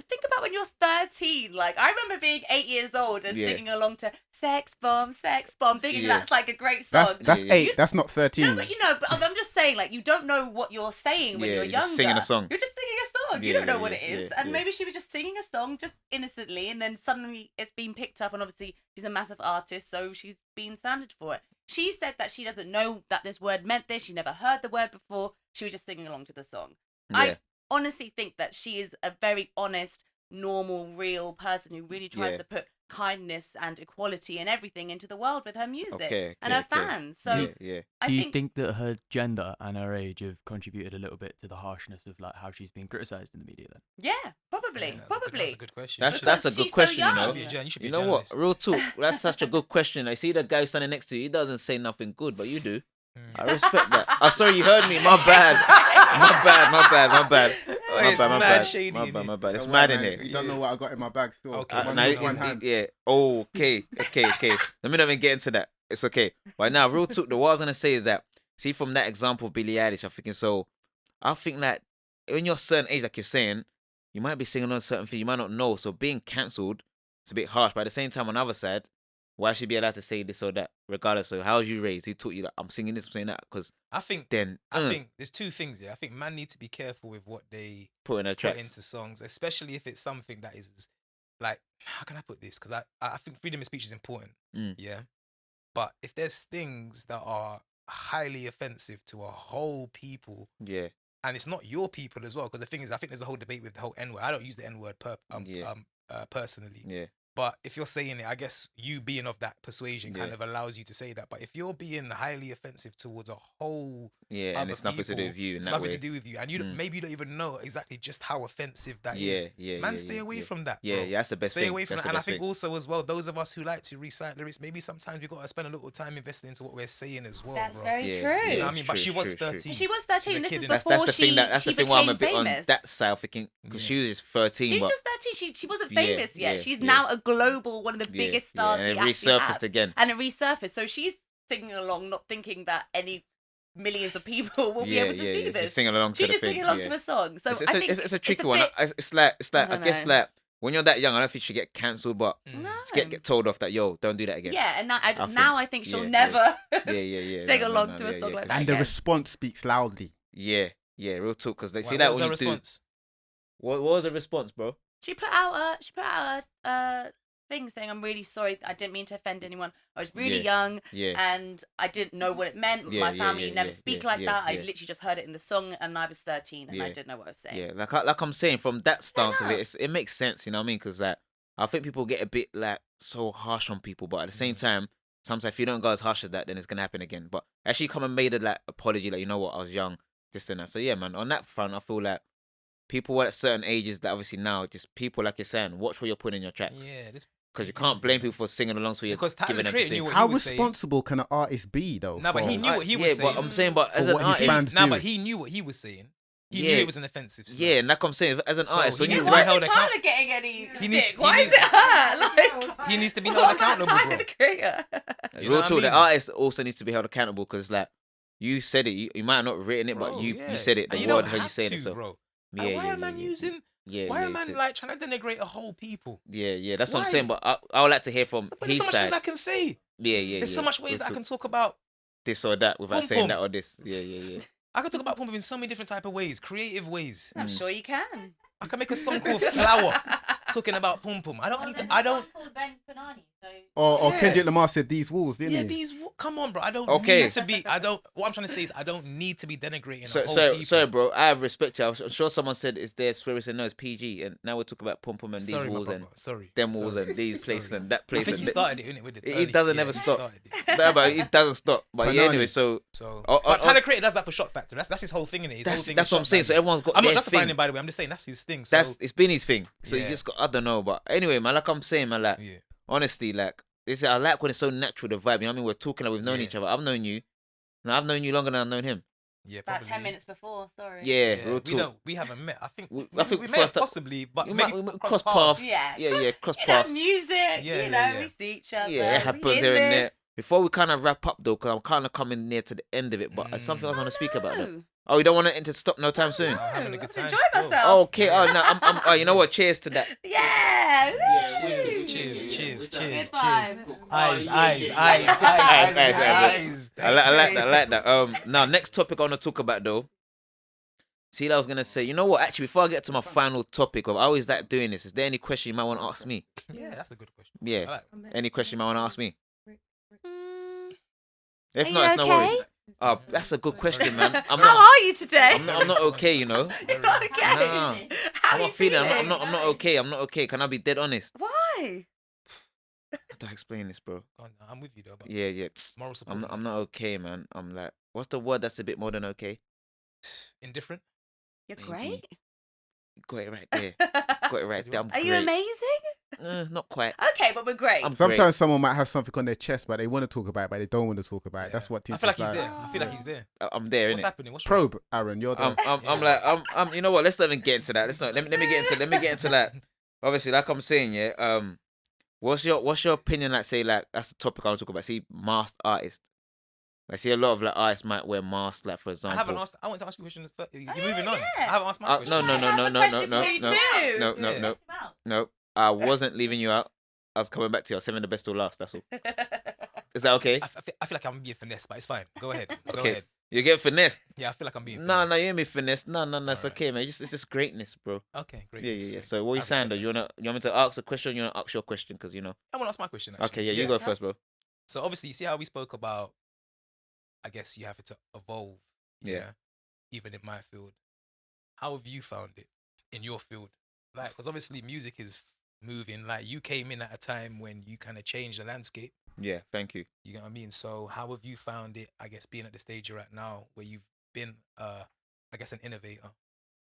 think about when you're 13. Like, I remember being 8 years old and Yeah. singing along to Sex Bomb, thinking Yeah. that's like a great song. That's Yeah. 8. That's not 13. No, but but I'm just saying, like, you don't know what you're saying when Yeah, you're you're younger. just singing a song. You're just singing a song. You Yeah, don't know yeah, what yeah, it is. yeah, And yeah. maybe she was just singing a song just innocently, and then suddenly it's been picked up, and obviously she's a massive artist, so she's been standard for it. She said that she doesn't know that this word meant this. She never heard the word before. She was just singing along to the song. Yeah. I honestly think that she is a very honest, normal, real person who really tries Yeah. to put kindness and equality and everything into the world with her music Okay, and her okay, okay. fans. So yeah, yeah. I Do you think, think that her gender and her age have contributed a little bit to the harshness of like how she's been criticized in the media? Then yeah, probably, Yeah, probably. That's a good question. That's You that's a Because good she's so question, you young. know. should be a journalist. You should be You a know what? journalist. Real talk. That's such a good question. I see the guy standing next to you. He doesn't say nothing good, but you do. I respect that. Oh, sorry, you heard me. My bad. My bad. Oh, it's mad shady in here. My bad. It's Don't mad worry, in man. here. You don't know what I got in my bag still. Okay. One Now, in one hand. yeah. Okay. Let me not even get into that. It's okay. But now, real talk. The what I was gonna say is that, see, from that example of Billie Eilish, I'm thinking so. I think that when you're a certain age, like you're saying, you might be singing on certain things you might not know. So being cancelled, it's a bit harsh. But at the same time, on the other side, why should you be allowed to say this or that, regardless of how was you raised? Who taught you that I'm singing this, I'm saying that? Because I think then I think there's two things here. I think man need to be careful with what they put in a put track. into songs, especially if it's something that is like, how can I put this? Because I think freedom of speech is important. Yeah. But if there's things that are highly offensive to a whole people, Yeah. and it's not your people as well, because the thing is, I think there's a whole debate with the whole N word. I don't use the N word personally. Yeah. But if you're saying it, I guess you being of that persuasion kind of allows you to say that. But if you're being highly offensive towards a whole and it's nothing to do with you. It's nothing to do with you, and you maybe you don't even know exactly just how offensive that is. Man, stay away from that. Yeah, bro. that's the best thing. Stay away from That's that. the And I best think thing. also as well, those of us who like to recite lyrics, maybe sometimes we got to spend a little time investing into what we're saying as well, That's bro. very Yeah, true. yeah, You know what I mean? But true, she was true, 13. She was 13. This kid is in- That's before the thing. That's she the thing why I'm a became bit on famous. that side, thinking because she was just 13, She's but just 13. She wasn't Yeah, famous yet. yeah, She's yeah. now a global, one of the biggest stars and we it actually resurfaced have. again. And it resurfaced. So she's singing along, not thinking that any millions of people will be able to see this. She's singing along to She's the just thing. singing along yeah. to a song. So it's, I think it's a tricky a one. bit- It's like I don't guess know. like when you're that young, I don't think you should get cancelled, but No. just get told off that yo, don't do that again. Yeah, and I now think- I think she'll yeah, never yeah. sing No, along no, to a yeah, song yeah, like 'cause that And the again. response speaks loudly. Yeah, real talk. Because they see What that was when her you response? do. What was the response, bro? She put out a thing saying, "I'm really sorry. I didn't mean to offend anyone. I was really young, Yeah, and I didn't know what it meant. Yeah, My yeah, family yeah, never yeah, speak yeah, like yeah, that. I yeah. literally just heard it in the song, and I was 13, and I Yeah. didn't know what I was saying." yeah. Like I'm saying, from that stance of know. it makes sense. You know what I mean? Because like I think people get a bit like so harsh on people, but at the same time, sometimes if you don't go as harsh as that, then it's gonna happen again. But actually, come and made a like apology, like you know what, I was young, this and that. So yeah, man. On that front, I feel like people at certain ages that obviously now just people like you're saying, watch what you're putting in your tracks. Yeah, this Because you can't blame people for singing along, so you're Because Tyler, giving the them to Creator, sing. knew what How he was saying. responsible can an artist be though? No, but he for- knew what he was saying. But I'm saying, but For as an what his artist, fans No, do. but he knew what he was saying. He Yeah. knew it was an offensive slur. yeah, and like I'm saying, as an So artist, he when needs you to Why be write, held isn't Tyler account- getting any He needs- stick? he Why needs- is it her? Like, He needs to be what held about accountable, Tyler, bro. the Creator? You know real what I talk, the mean? artist also needs to be held accountable because like you said it, you might have not written it, but Bro, you yeah. said it. And The you word don't how you have saying to, it. So bro. yeah, Like, yeah, why yeah, am I yeah, using? yeah, Why yeah, am I it's it. like trying to denigrate a whole people? Yeah, that's what I'm Why? saying. But I would like to hear from But there's his so much side. things I can say. Yeah. There's so much ways Real that I talk. can talk about. This or that without Pum saying pum. that or this. Yeah. I can talk about pom pom in so many different type of ways, creative ways. I'm sure you can. I can make a song called Flower, talking about pom pom. I don't need to. I don't. Or Yeah. Kendrick Lamar said these walls, didn't Yeah, he? these. Come on, bro. I don't Okay. need to be. I don't. What I'm trying to say is, I don't need to be denigrating a whole So, people. bro, I have respect you. I'm sure someone said it's there, swear it's no, it's PG, and now we're talking about pum pum and Sorry, these my walls and brother. Sorry. them walls Sorry. and these places Sorry. and that I place. think he and started it, innit? With the It early- doesn't yeah, ever he stop. started it. No, but it doesn't stop. But yeah, Panani. anyway, so So, Oh, but oh, Tyler oh. Creator does that for shock factor. That's his whole thing, innit? His whole thing that's is what I'm shock saying. So value. everyone's got I'm not their justifying thing. him, by the way. I'm just saying that's his thing. So, It's been his thing. So you Yeah. just got, I don't know, but anyway, man, like I'm saying, man, like yeah. honestly, like this, I like when it's so natural, the vibe. You know what I mean? We're talking like we've known Yeah. each other. I've known you. Now I've known you longer than I've known him. Yeah, About probably. 10 minutes before, sorry. Yeah, Yeah, real we talk. don't. We haven't met. I think. I We, think we may have first up- possibly, but We maybe might cross paths. paths. Yeah. Cross You know, paths. music, Yeah, you yeah, know, yeah. we see each other. Yeah, it we happens in here and this. there. Before we kind of wrap up though, because I'm kind of coming near to the end of it, but there's something else I want to speak about. Though. No. Oh, you don't want it to stop no time soon? I'm having a No, good I've time enjoyed still. myself. Okay. Oh no, I'm. Oh, you know what? Cheers to that. Yeah. Cheers, Woo. cheers. Good vibes. Eyes. Eyes. I like that. Now next topic I want to talk about though. See, I was gonna say, you know what? Actually, before I get to my final topic, I always like doing this. Is there any question you might want to ask me? Yeah, that's a good question. Yeah. I like that. Any question you might want to ask me? Mm, If Are not, you it's no okay? worries. Oh, that's a good question, man. I'm How not. are you today? I'm not okay. You know. You're not okay. Nah. How I'm are you not feeling. feeling? I'm not okay. I'm not okay. Can I be dead honest? Why? How do I explain this, bro? Go on, I'm with you though. But Yeah. moral support. I'm not okay, man. I'm like, what's the word that's a bit more than okay? Indifferent. You're Maybe. great. You got it right there. Got it right there. I'm Are you great. amazing? Not quite. Okay, but we're great. I'm Sometimes great. someone might have something on their chest, but they want to talk about it, but they don't want to talk about it. Yeah. That's what I Tinchy's feel like he's like. there. I feel like he's there. I'm there, What's innit? happening? What's wrong? Probe, Aaron, you're the. I'm you know what? Let's not even get into that. Let me get into that. Obviously, like I'm saying, yeah. What's your opinion? Like, say, like that's the topic I want to talk about. See, masked artist. I see a lot of like artists might wear masks, like for I example. haven't asked. I want to ask you a question. You're yeah, moving on. yeah. I haven't asked my No, question. no, I have a question for you too. Yeah. No. I wasn't leaving you out. I was coming back to you. I was saving the best till last. That's all. Is that okay? I feel like I'm being finessed, but it's fine. Go ahead. Go Okay. ahead. You get finessed. Yeah, I feel like I'm being No, finessed. you ain't me finessed. No, it's Alright. okay, man. It's just greatness, bro. Okay, great. Yeah. So what you saying though? You want me to ask a question? You want to ask your question? Because I want to ask my question. Actually. Okay, yeah, you go first, bro. So obviously, you see how we spoke about, I guess you have to evolve. Yeah. Even in my field, how have you found it in your field? Like, because obviously music is moving. Like, you came in at a time when you kind of changed the landscape. Yeah, thank you. You know what I mean? So how have you found it, I guess, being at the stage you're at now, where you've been, I guess, an innovator,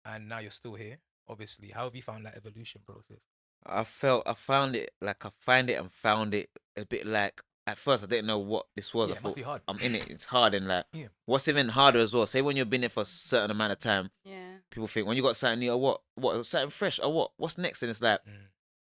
and now you're still here, obviously. How have you found that evolution process? I find it and found it a bit like, at first I didn't know what this was. Yeah, I it must thought, be hard. I'm in it. It's hard, and like, Yeah. what's even harder as well? Say when you've been there for a certain amount of time, Yeah. people think when you got something new, or what, something fresh, or what's next? And it's like,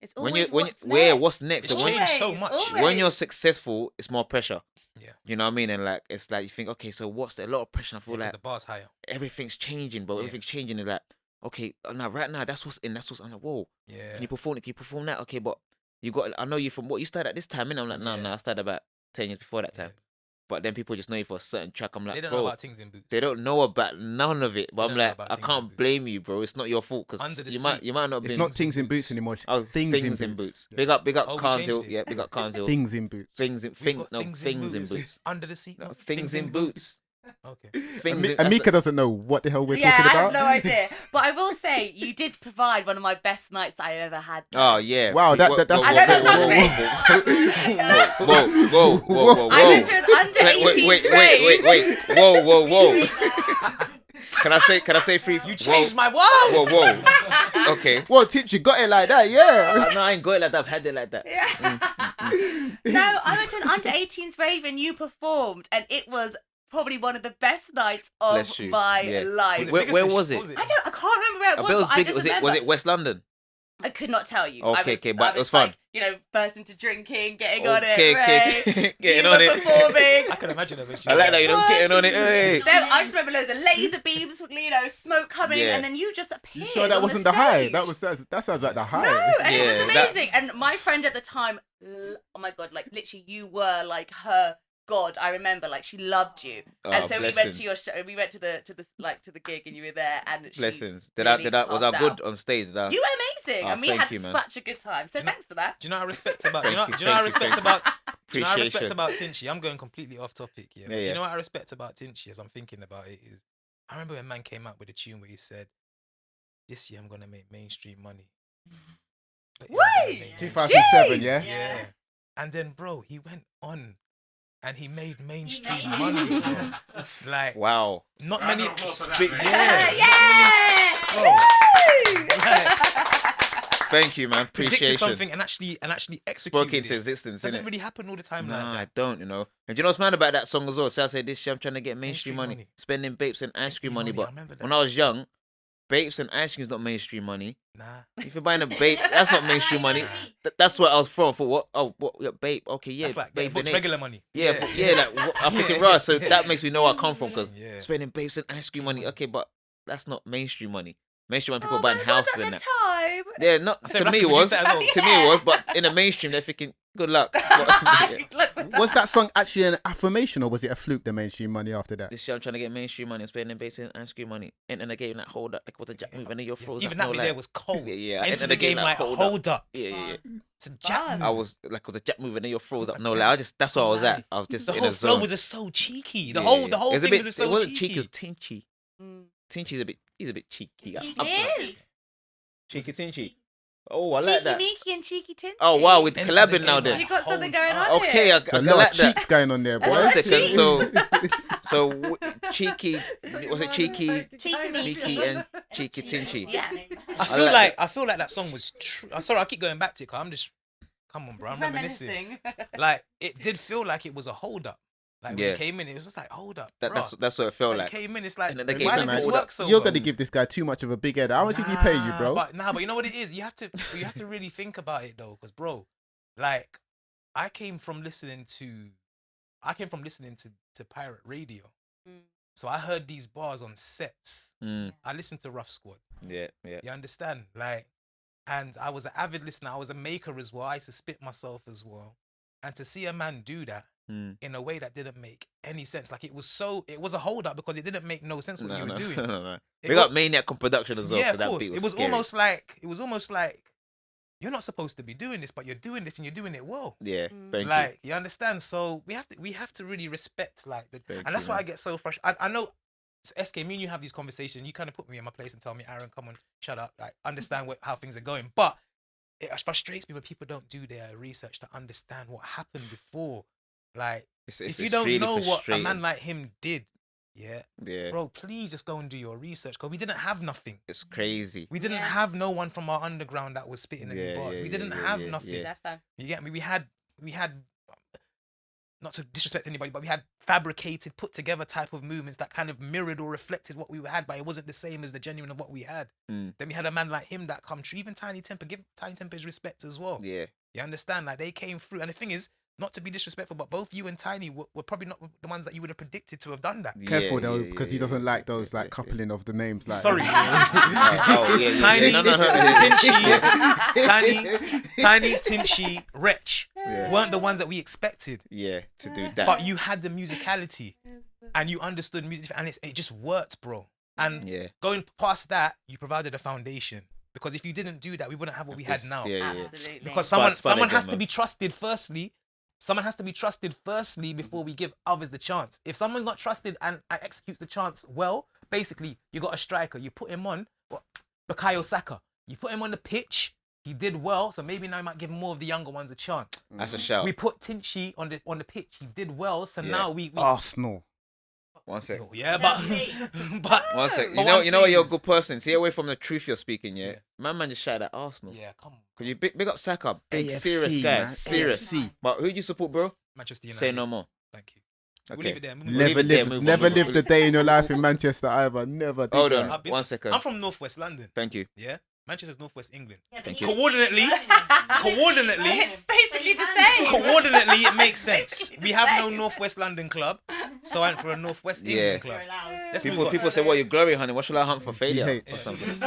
It's when always what's next? It's So when, changed so much. when you're successful, it's more pressure. Yeah. You know what I mean? And like, it's like you think, okay, so what's a lot of pressure? I feel Yeah, like the bar's higher. everything's changing, bro. Yeah. Everything's changing. And like, okay, now right now that's what's in. That's what's on the wall. Yeah. Can you perform it? Can you perform that? Okay, but you got. I know you from what you started at this time, and I'm like, no, Yeah. I started about 10 years before that time. Yeah. But then people just know you for a certain track. I'm like, They don't bro, know about things in boots. they don't know about none of it. But They I'm don't know like, about I things in can't boots. blame you, bro. It's not your fault Under the because seat. you might not It's been. not things in boots anymore. Oh, things in boots. Big up, Oh, we Carnes changed Hill. it. Yeah, big up Carnes Hill. Things in boots. Things in We've got things in boots. boots. Under the seat. No, No, things in boots. Okay. Things in, that's Amika doesn't know what the hell we're Yeah, talking I have about. no idea. But I will say, you did provide one of my best nights that I've ever had. Oh yeah! Wow, that's I know that sounds Whoa! I went to an under 18s rave. Wait! Whoa! Can I say free? You changed my world. Whoa! Okay. Well, Tinchy got it like that, yeah. No, I ain't got it like that. I've had it like that. No, I went to an under 18s rave and you performed, and it was probably one of the best nights of Bless you. my Yeah. life. Where was it? I can't remember where it I was. bet it was but big. I just Was remember. it West London? I could not tell you. Okay, but I it was fun. Like, burst into drinking, getting on it. Okay, Right? getting you on were it. performing. I can imagine it. I like that. You know, getting on it. Hey. Then I just remember loads of laser beams, smoke coming, Yeah. and then you just appeared. You sure that on wasn't the high? stage. That sounds like the high. No, and it Yeah, was that- amazing. And my friend at the time, oh my god, like literally, you were like her god. I remember, like she loved you, and Oh, so we went blessings. to your show. We went to the gig, and you were there. And she Blessings. Was really I passed good out. on stage? Did I? You were amazing, Oh, and we thank had you, man. such a good time. So Do you know- thanks for that. Do you know how I respect about? Thank Do you know you, how I thank you, respect thank you. about? Do you know how I respect Appreciation. about Tinchy? I'm going completely off topic. Yeah. But Yeah, do yeah. you know what I respect about Tinchy as I'm thinking about it is, I remember when man came out with a tune where he said, "This year I'm gonna make mainstream money." But yeah, I'm gonna Wait! make 2007, yeah? Yeah. And then, bro, he went on and he made mainstream money, bro. Like, Wow. not many. Yeah! Yeah. Bro. Woo! Like, Thank you, man. predicted Appreciation. something and actually executed Spoke it. into existence, Doesn't innit? really happen all the time Nah, like I that. don't, And do you know what's mad about that song as well? So I say this year I'm trying to get mainstream Mainstream money. money. Spending babes and ice cream money. I But remember that. when I was young, babes and ice cream is not mainstream money. Nah. If you're buying a babe, that's not mainstream money. That's what I was from. For what? Oh, what? Yeah, babe. Okay, yeah. That's like babe, getting booked innit? regular money. Yeah, like I'm thinking raw. So that makes me know where I come from because Yeah. spending babes and ice cream money. Okay, but that's not mainstream money. Mainstream money, people Oh, buying but it was houses at and the that. time. Yeah, not So to that me it produced was. that as well. To me it was, but in the mainstream they're thinking, good luck. Look, Was that song actually an affirmation or was it a fluke, the mainstream money after that? This year I'm trying to get mainstream money, spending base and ice cream money. Enter the game like hold up, like what the jack move and then you're frozen. Even that bit there was cold. Yeah. Enter the game like hold up. Yeah. It's a jack Buzz. move. I was like, was a jack move and then you're frozen up. No, like that's what I was at. I was just The in whole a flow zone. was just so cheeky. The Yeah, whole yeah. It's thing was just so it wasn't cheeky. cheeky, it was Tinchy. Mm. Tinchy's he's a bit cheeky. It is. Cheeky Tinchy. Oh, I like Cheeky that. Meeky and Cheeky Tinchy. Oh wow, with Enter collabing the now game then. like You got something hold going up. on Okay, here. I There's a like lot of that. cheeks going on there, boy. One Cheeks. second. So cheeky. Was it cheeky? Cheeky Meeky. Meeky and cheeky Tinchy. Yeah. I feel like that song was true. I'm sorry, I keep going back to it because I'm just, come on, bro, I'm reminiscing. Reminiscing. Like, it did feel like it was a hold up. Like, when Yeah. it came in, it was just like, hold up, That's what it felt It's like. it came in, it's like, And then they why gave does him this a- work so You're well? going to give this guy too much of a big head. How much did he pay you, bro? But you know what it is? You have to really think about it though, because bro, like, I came from listening to I came from listening to pirate radio. Mm. So I heard these bars on sets. Mm. I listened to Rough Squad. Yeah, yeah. You understand? Like, and I was an avid listener. I was a maker as well. I used to spit myself as well. And to see a man do that in a way that didn't make any sense, like it was a hold up because it didn't make no sense what you were doing. No. We got Maniac on production as well. Yeah, so of that course. beat It was scary. almost like you're not supposed to be doing this, but you're doing this and you're doing it well. Yeah, thank Like, you understand? So we have to really respect like Thank and that's you, why I man. get so frustrated. I know SK, me and you have these conversations, you kind of put me in my place and tell me, Aaron, come on, shut up. Like, understand how things are going. But it frustrates me when people don't do their research to understand what happened before. Like, if you don't really know what a frustrating. man like him did, Yeah, bro, please just go and do your research. Because we didn't have nothing. it's crazy. We didn't have no one from our underground that was spitting any Yeah, bars. yeah, We yeah, didn't yeah, have yeah, nothing. yeah. Defo. You get me? We had not to disrespect anybody, but we had fabricated, put together type of movements that kind of mirrored or reflected what we had, but it wasn't the same as the genuine of what we had. Then we had a man like him that come true. Even Tiny Temper, give Tiny Temper his respect as well. Yeah, You understand? Like, they came through. And the thing is, not to be disrespectful, but both you and Tiny were probably not the ones that you would have predicted to have done that. Careful yeah, though, yeah, because yeah, he doesn't yeah, like yeah, those yeah, like yeah. coupling of the names. Like, Sorry. Tiny, Tiny, Tinchy, Wretch Yeah. weren't the ones that we expected. Yeah, to do that. But you had the musicality and you understood music and it just worked, bro. And yeah, going past that, you provided a foundation. Because if you didn't do that, we wouldn't have what we had now. Yeah, yeah. Absolutely. Because Spud someone has again, to man. be trusted firstly. Someone has to be trusted firstly before we give others the chance. If someone's not trusted and executes the chance well, basically, you got a striker. You put him on, Bukayo Saka. You put him on the pitch. He did well, so maybe now you might give more of the younger ones a chance. That's a shout. We put Tinchy on the pitch. He did well, so Yeah. now we Arsenal. One sec. yeah, but One sec. You but know, what you I'm know what? saying You're a is- good person. See away from the truth you're speaking. Yeah, Yeah. man just shouted at Arsenal. yeah, come on, Cause you big up Saka, big AFC, serious guy, man. serious. AFC. But who do you support, bro? Manchester United. Say no more. Thank you. Okay. We'll leave it there. Move on. Leave Never it there, lived, move on, never move on. lived a day in your life in Manchester either. Never. Did Hold that. on. I've been One to- second. I'm from Northwest London. Thank you. Yeah, Manchester's Northwest England. Thank you. Coordinately, It's basically the same. coordinately, it makes sense. We have no Northwest London club, so I went for a Northwest Yeah. England club. Let's move on. People say, "Well, you glory hunting. What should I hunt for? Failure GH. or something?"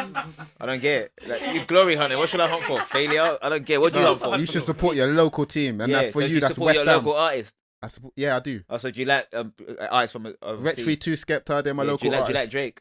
I don't get it. Like, you glory hunting. What should I hunt for? Failure? I don't get it. What do you No, hunt it's for? not You should support your local team, and Yeah, that for don't you, that's support West your Ham. local artist. Yeah, I do. Oh, so do you like artists from overseas? Retry 2 Skepta, they're my Yeah, local do you like artists. Drake?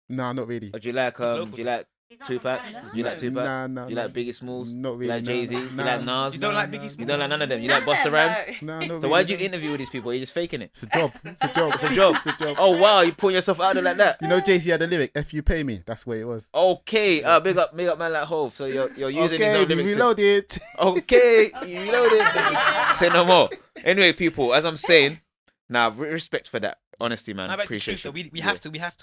Nah, not really. Or do you like local. do you like Tupac? Do you like Tupac? Nah, Do you like Biggie Smalls? Not You really. like Jay Z? nah, You nah, like Nas? You don't like nah, Biggie You Smalls? don't like none of them. You like Busta Rhymes? Nah, not So really, why do you nah. interview with these people? You're just faking it. It's a job. It's a job. It's a job. It's a job. Oh wow, you putting yourself out there like that. You know, Jay-Z had a lyric, "If you pay me," that's where it was. Okay, big up man like Hove. So you're using his Okay, own we lyrics. reloaded. Okay, you reloaded. Say no more. Anyway, people, as I'm saying, now respect for that honesty, man. No, but it's the Appreciate truth though. you.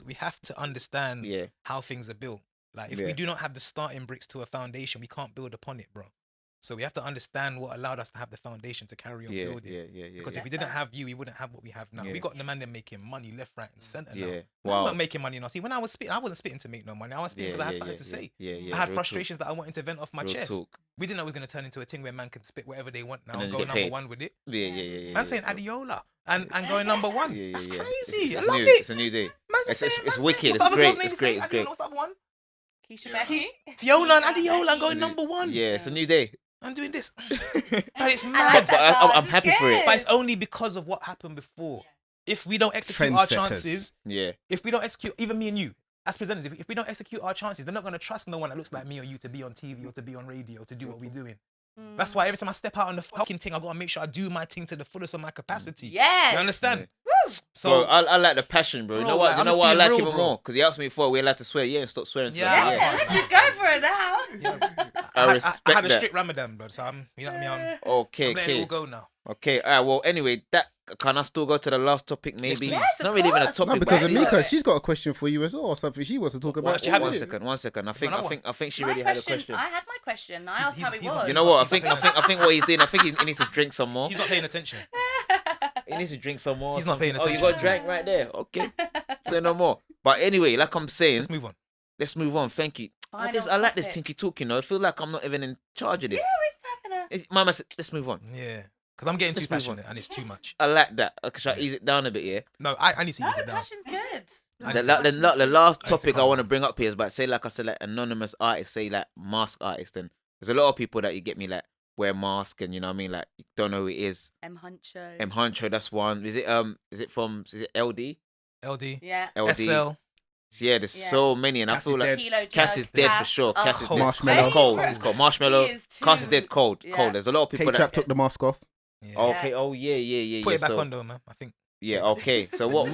We have to understand Yeah. how things are built. Like, if Yeah. we do not have the starting bricks to a foundation, we can't build upon it, bro. So we have to understand what allowed us to have the foundation to carry on Yeah, building. yeah. Because if we didn't have you, we wouldn't have what we have now. Yeah. We got the man that making money left, right, and center now. Yeah. Man Wow. weren't making money now. See, when I was spitting, I wasn't spitting to make no money. I was spitting because I had something to say. Yeah. I had real frustrations that I wanted to vent off my Talk. Real chest. talk. We didn't know it was going to turn into a thing where man can spit whatever they want now And and, then go get number paid. one with it. Yeah. Man saying adiola and going number one. Yeah. That's yeah. crazy. I It's love new. it. It's a new day. Man's It's saying, it's man's wicked. saying- It's what's the other great. girl's name It's he's great. saying? It's I don't great. know what's the other one. Keisha Becky. Fiona and Adiola going number one. Yeah, it's a new day. I'm doing this. But it's like mad. But I'm This is happy for it. good. But it's only because of what happened before. If we don't execute our Trendsetters. chances, Yeah. if we don't execute, even me and you, as presenters, if we don't execute our chances, they're not going to trust no one that looks like me or you to be on TV or to be on radio, to do what we're doing. That's why every time I step out on the fucking thing, I got to make sure I do my thing to the fullest of my capacity. Yes. You understand? Yeah. Woo. So, Bro, I like the passion, bro. You Bro, know what? like, You I'm know just what I being like real, even bro. more? Because he asked me before, we're allowed to swear. Yeah, and stop swearing. Yeah. Yeah. He's going for it now. I respect had a that. strict Ramadan, bro. So I'm, you know what I mean? Okay, I'm letting it okay. all go now. Okay, all right. Well, anyway, that can I still go to the last topic? Maybe please. Yes, it's not of really even a course. topic. No, because but Amika- Amika, she's got a question for you as well, or something she wants to talk about. she had one it. second. I another think she My already had a question. I had my question. I asked how he he's not- was. You know what? I he's think not paying I think what he's doing. I think he needs to drink some more. He's not paying attention. He needs to drink some more. or He's not something. paying Oh, you attention got to drank right there. Okay. Say no more. But anyway, like I'm saying, Let's move on. let's move on. Thank you. I Final like this topic. Tinchy talk. You know, I feel like I'm not even in charge of this. Yeah, we're just having a. Mama said, let's move on. Yeah. Because I'm getting too Let's move on. passionate and it's too much. I like that. Should I ease it down a bit, yeah? No, I need to No, ease it down. passion's good. I The, need to- the last I need to topic I calm want to down. bring up here is about, say, like I said, like anonymous artists, say like mask artists, and there's a lot of people that you get me like wear mask and you know what I mean, like you don't know who it is. M Huncho. M Huncho, that's one. Is it LD? LD, Yeah. LD. SL, Yeah, there's Yeah. so many, and Cass I feel is like dead. Kilo Cass Jug, is dead for Cass. sure. Oh, Cass is dead. Marshmallow. It's cold. favourite. It's cold. Marshmallow. He is Cass is too. dead. Cold. Yeah. Cold. There's a lot of people K-Trap that. took the mask off. yeah. Okay. Oh yeah. Put it back so, on though, man. I think. Yeah. Okay. So what?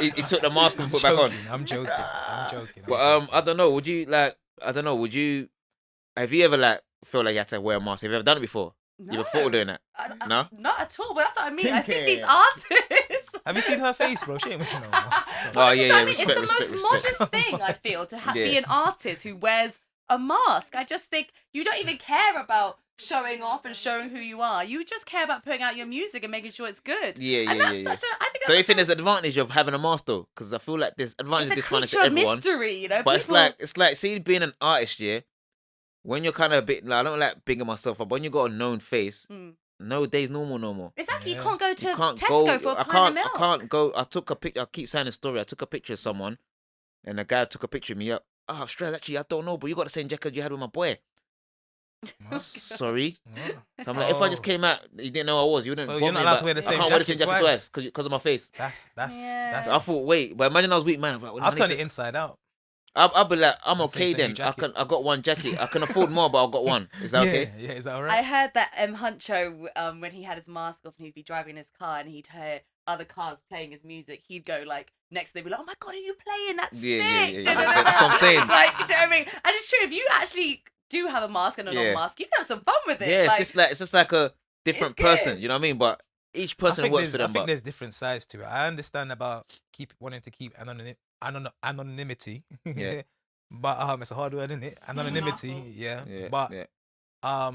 he took the mask and put it back on. I'm joking. But I don't know. Would you like? I don't know. Would you? Have you ever like feel like you had to wear a mask? Have you ever done it before? No. You ever thought of doing that? No? Not at all. But that's what I mean. I think Tinchy. these artists. Have you seen her face, bro? She ain't wearing no mask. Oh yeah. I mean, Respect. it's the Respect. most Respect. modest thing I feel to Yeah. be an artist who wears a mask. I just think you don't even care about showing off and showing who you are. You just care about putting out your music and making sure it's good. Yeah. And that's such a. I think So you that's think such there's advantage of having a mask though? Because I feel like there's advantage it's a disadvantage to creature of everyone. mystery, you know. But People- it's like see being an artist, yeah. When you're kind of a bit, like, I don't like bigging myself up. But when you got a known face, Mm. no days normal no more. Exactly, Yeah. you can't go to You can't Tesco go. for a I pint can't. of milk. I can't go. I took a picture. I keep saying the story. I took a picture of someone, and the guy took a picture of me. Oh, Strad, actually, I don't know, but you got the same jacket you had with my boy. Sorry. So I'm like, if I just came out, you didn't know I was. You wouldn't. So bother you're not me, allowed but to wear the I same can't wear the same jacket jacket twice. because of my face. That's Yeah. I thought, wait, but imagine I was weak, man. I'm like, well, I'll I turn need it to- inside out. I'll be like, I'm And say okay it's a new then. jacket. I got one jacket. I can afford more, but I've got one. Is that okay? Yeah, is that I alright? heard that Huncho, when he had his mask off and he'd be driving his car and he'd hear other cars playing his music, he'd go like next to them, be like, "Oh my god, are you playing? That's Yeah, sick!" yeah. That's what I'm saying. Like, do you know what I mean? And it's true. If you actually do have a mask and a Yeah. non-mask, you can have some fun with it. Yeah, like, it's just like a different It's person. good. You know what I mean? But each I person think works for them. But there's different sides to it. I understand about wanting to keep anonymity. Yeah. But it's a hard word, isn't it? Anonymity, yeah. yeah, But yeah.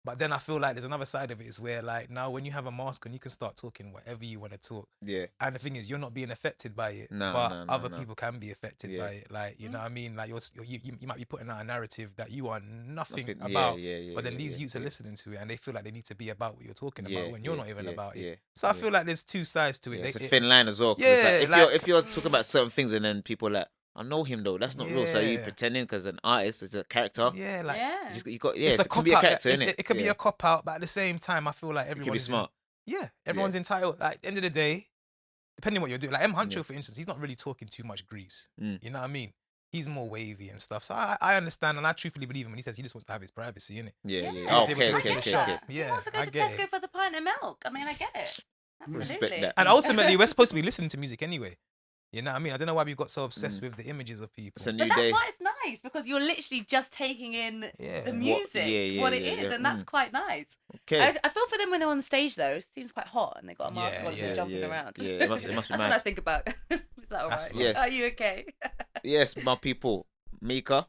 but then I feel like there's another side of it is where like now when you have a mask on, you can start talking whatever you want to talk. Yeah. And the thing is, you're not being affected by it, No, but no, no, other no. people can be affected Yeah. by it. Like, you know what I mean? Like, you might be putting out a narrative that you are nothing Nothing- about, yeah, but then yeah, these yeah, youths are yeah. listening to it and they feel like they need to be about what you're talking Yeah, about when you're yeah, not even yeah, about it. yeah, So I yeah. feel like there's two sides to it. Yeah, it's a They- thin line as well. 'cause it's Yeah, like, like- if you're talking about certain things and then people are like, I know him though. That's not real. So you Yeah. pretending because an artist is a character. Yeah, like yeah. You got it's a it can cop be a out. character, It's- innit? It could be Yeah. a cop out, but at the same time, I feel like It could everyone be is smart. everyone's entitled. Like at the end of the day, depending what you're doing. Like M Huncho, Yeah. for instance, he's not really talking too much grease. Mm. You know what I mean? He's more wavy and stuff. So I understand and I truthfully believe him when he says he just wants to have his privacy, innit? Yeah, Yeah. yeah. He Oh, wants to be okay, able to okay, go to okay, the okay. shop. He Yeah, wants to go I to get Tesco it. for the pint of milk. I mean, I get it. Respect Absolutely. that. And ultimately, we're supposed to be listening to music anyway. You know what I mean? I don't know why we've got so obsessed with the images of people. It's a But new that's day. why it's nice because you're literally just taking in Yeah. the What- music, yeah, what it yeah, is, yeah. and that's quite nice. Okay. I feel for them when they're on the stage though. It seems quite hot and they got a mask Yeah, on and yeah, they're jumping yeah. around. Yeah, it must be That's mad. what I think about. Is that all That's right? Yes. Are you okay? Yes, my people. Mika.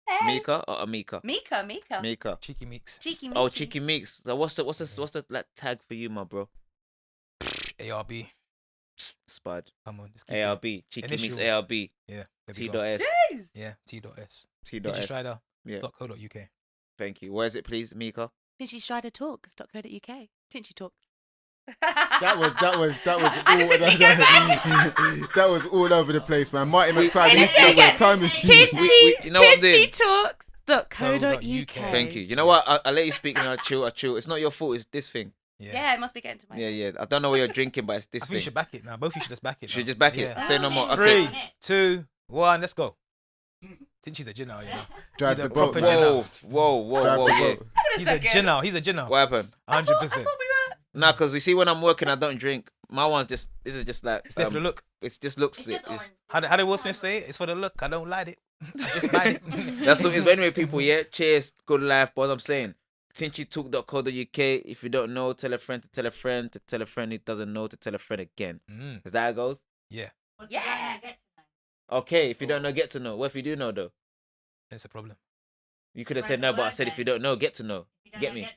Hey. Mika or Amika? Mika. Mika. Cheeky Meeks. Cheeky Oh, Mickey. Cheeky Mix. So what's the like tag for you, my bro? ARB. Spud. Come on. Just keep it. ARB. Cheeky Mix. Initials. ARB. Yeah. there we T go. dot S. Jeez. Yeah. T.S. T dot S. Yeah. TinchyStrider.co.uk. Thank you. Where is it, please, Mika? Tinchy Strider Talks.co.uk. Tinchy Talks. That was I had to all quickly go back. that was all over the place, man. Marty McFly, Wait, he's say it still with again. time machine. you know what I'm doing? TinchyTalks.co.uk. Thank you. You know what? I'll let you speak now. Chill. It's not your fault. It's this thing. Yeah, it must be getting to my Yeah. I don't know what you're drinking, but it's this I think thing. you should back it now. Both of you should just back it. Should now. just back it. Yeah. Say no more. Okay. 3, 2, 1, let's go. Tinchy's a ginner, you know. Drive He's the a boat. proper man. ginner. Whoa. Drive the Yeah. boat. He's a ginner. He's a ginner. What happened? 100%. I thought we were. Nah, because we see when I'm working, I don't drink. My one's just. This is just like. It's there for the look. It's just looks. It's just orange. How did Will Smith say it? It's for the look. I don't like it. I just bite it. That's what it is. But anyway, people, yeah. Cheers. Good life. But I'm saying, tinchytalk.co.uk. If you don't know, tell a friend to tell a friend to tell a friend who doesn't know to tell a friend again. Is that how it goes? Yeah, Yeah. Okay. If you don't know, get to know. What if you do know though? it's a problem. You could have said no, but I said if you don't know, get to know. Get me?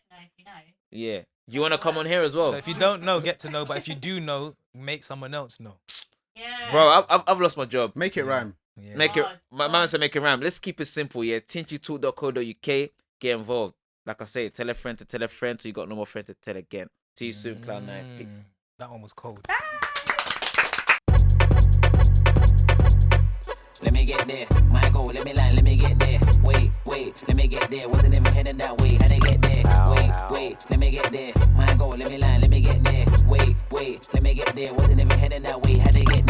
Yeah. Do you want to come on here as well? So if you don't know, get to know. But if you do know, make someone else know. Bro, I've lost my job. Make it rhyme. Yeah. Make it. My man said make it rhyme. Let's keep it simple. Yeah. tinchytalk.co.uk. Get involved. like I say, tell a friend to tell a friend till you got no more friends to tell again. See you soon, Cloud9. Peace. That one was cold. Let me get there. My goal, let me line, let me get there. Wait, let me get there. Wasn't even heading that way. How they get there? Wait, let me get there. My goal, let me line, let me get there. Wait, let me get there. Wasn't even heading that way. How they get there?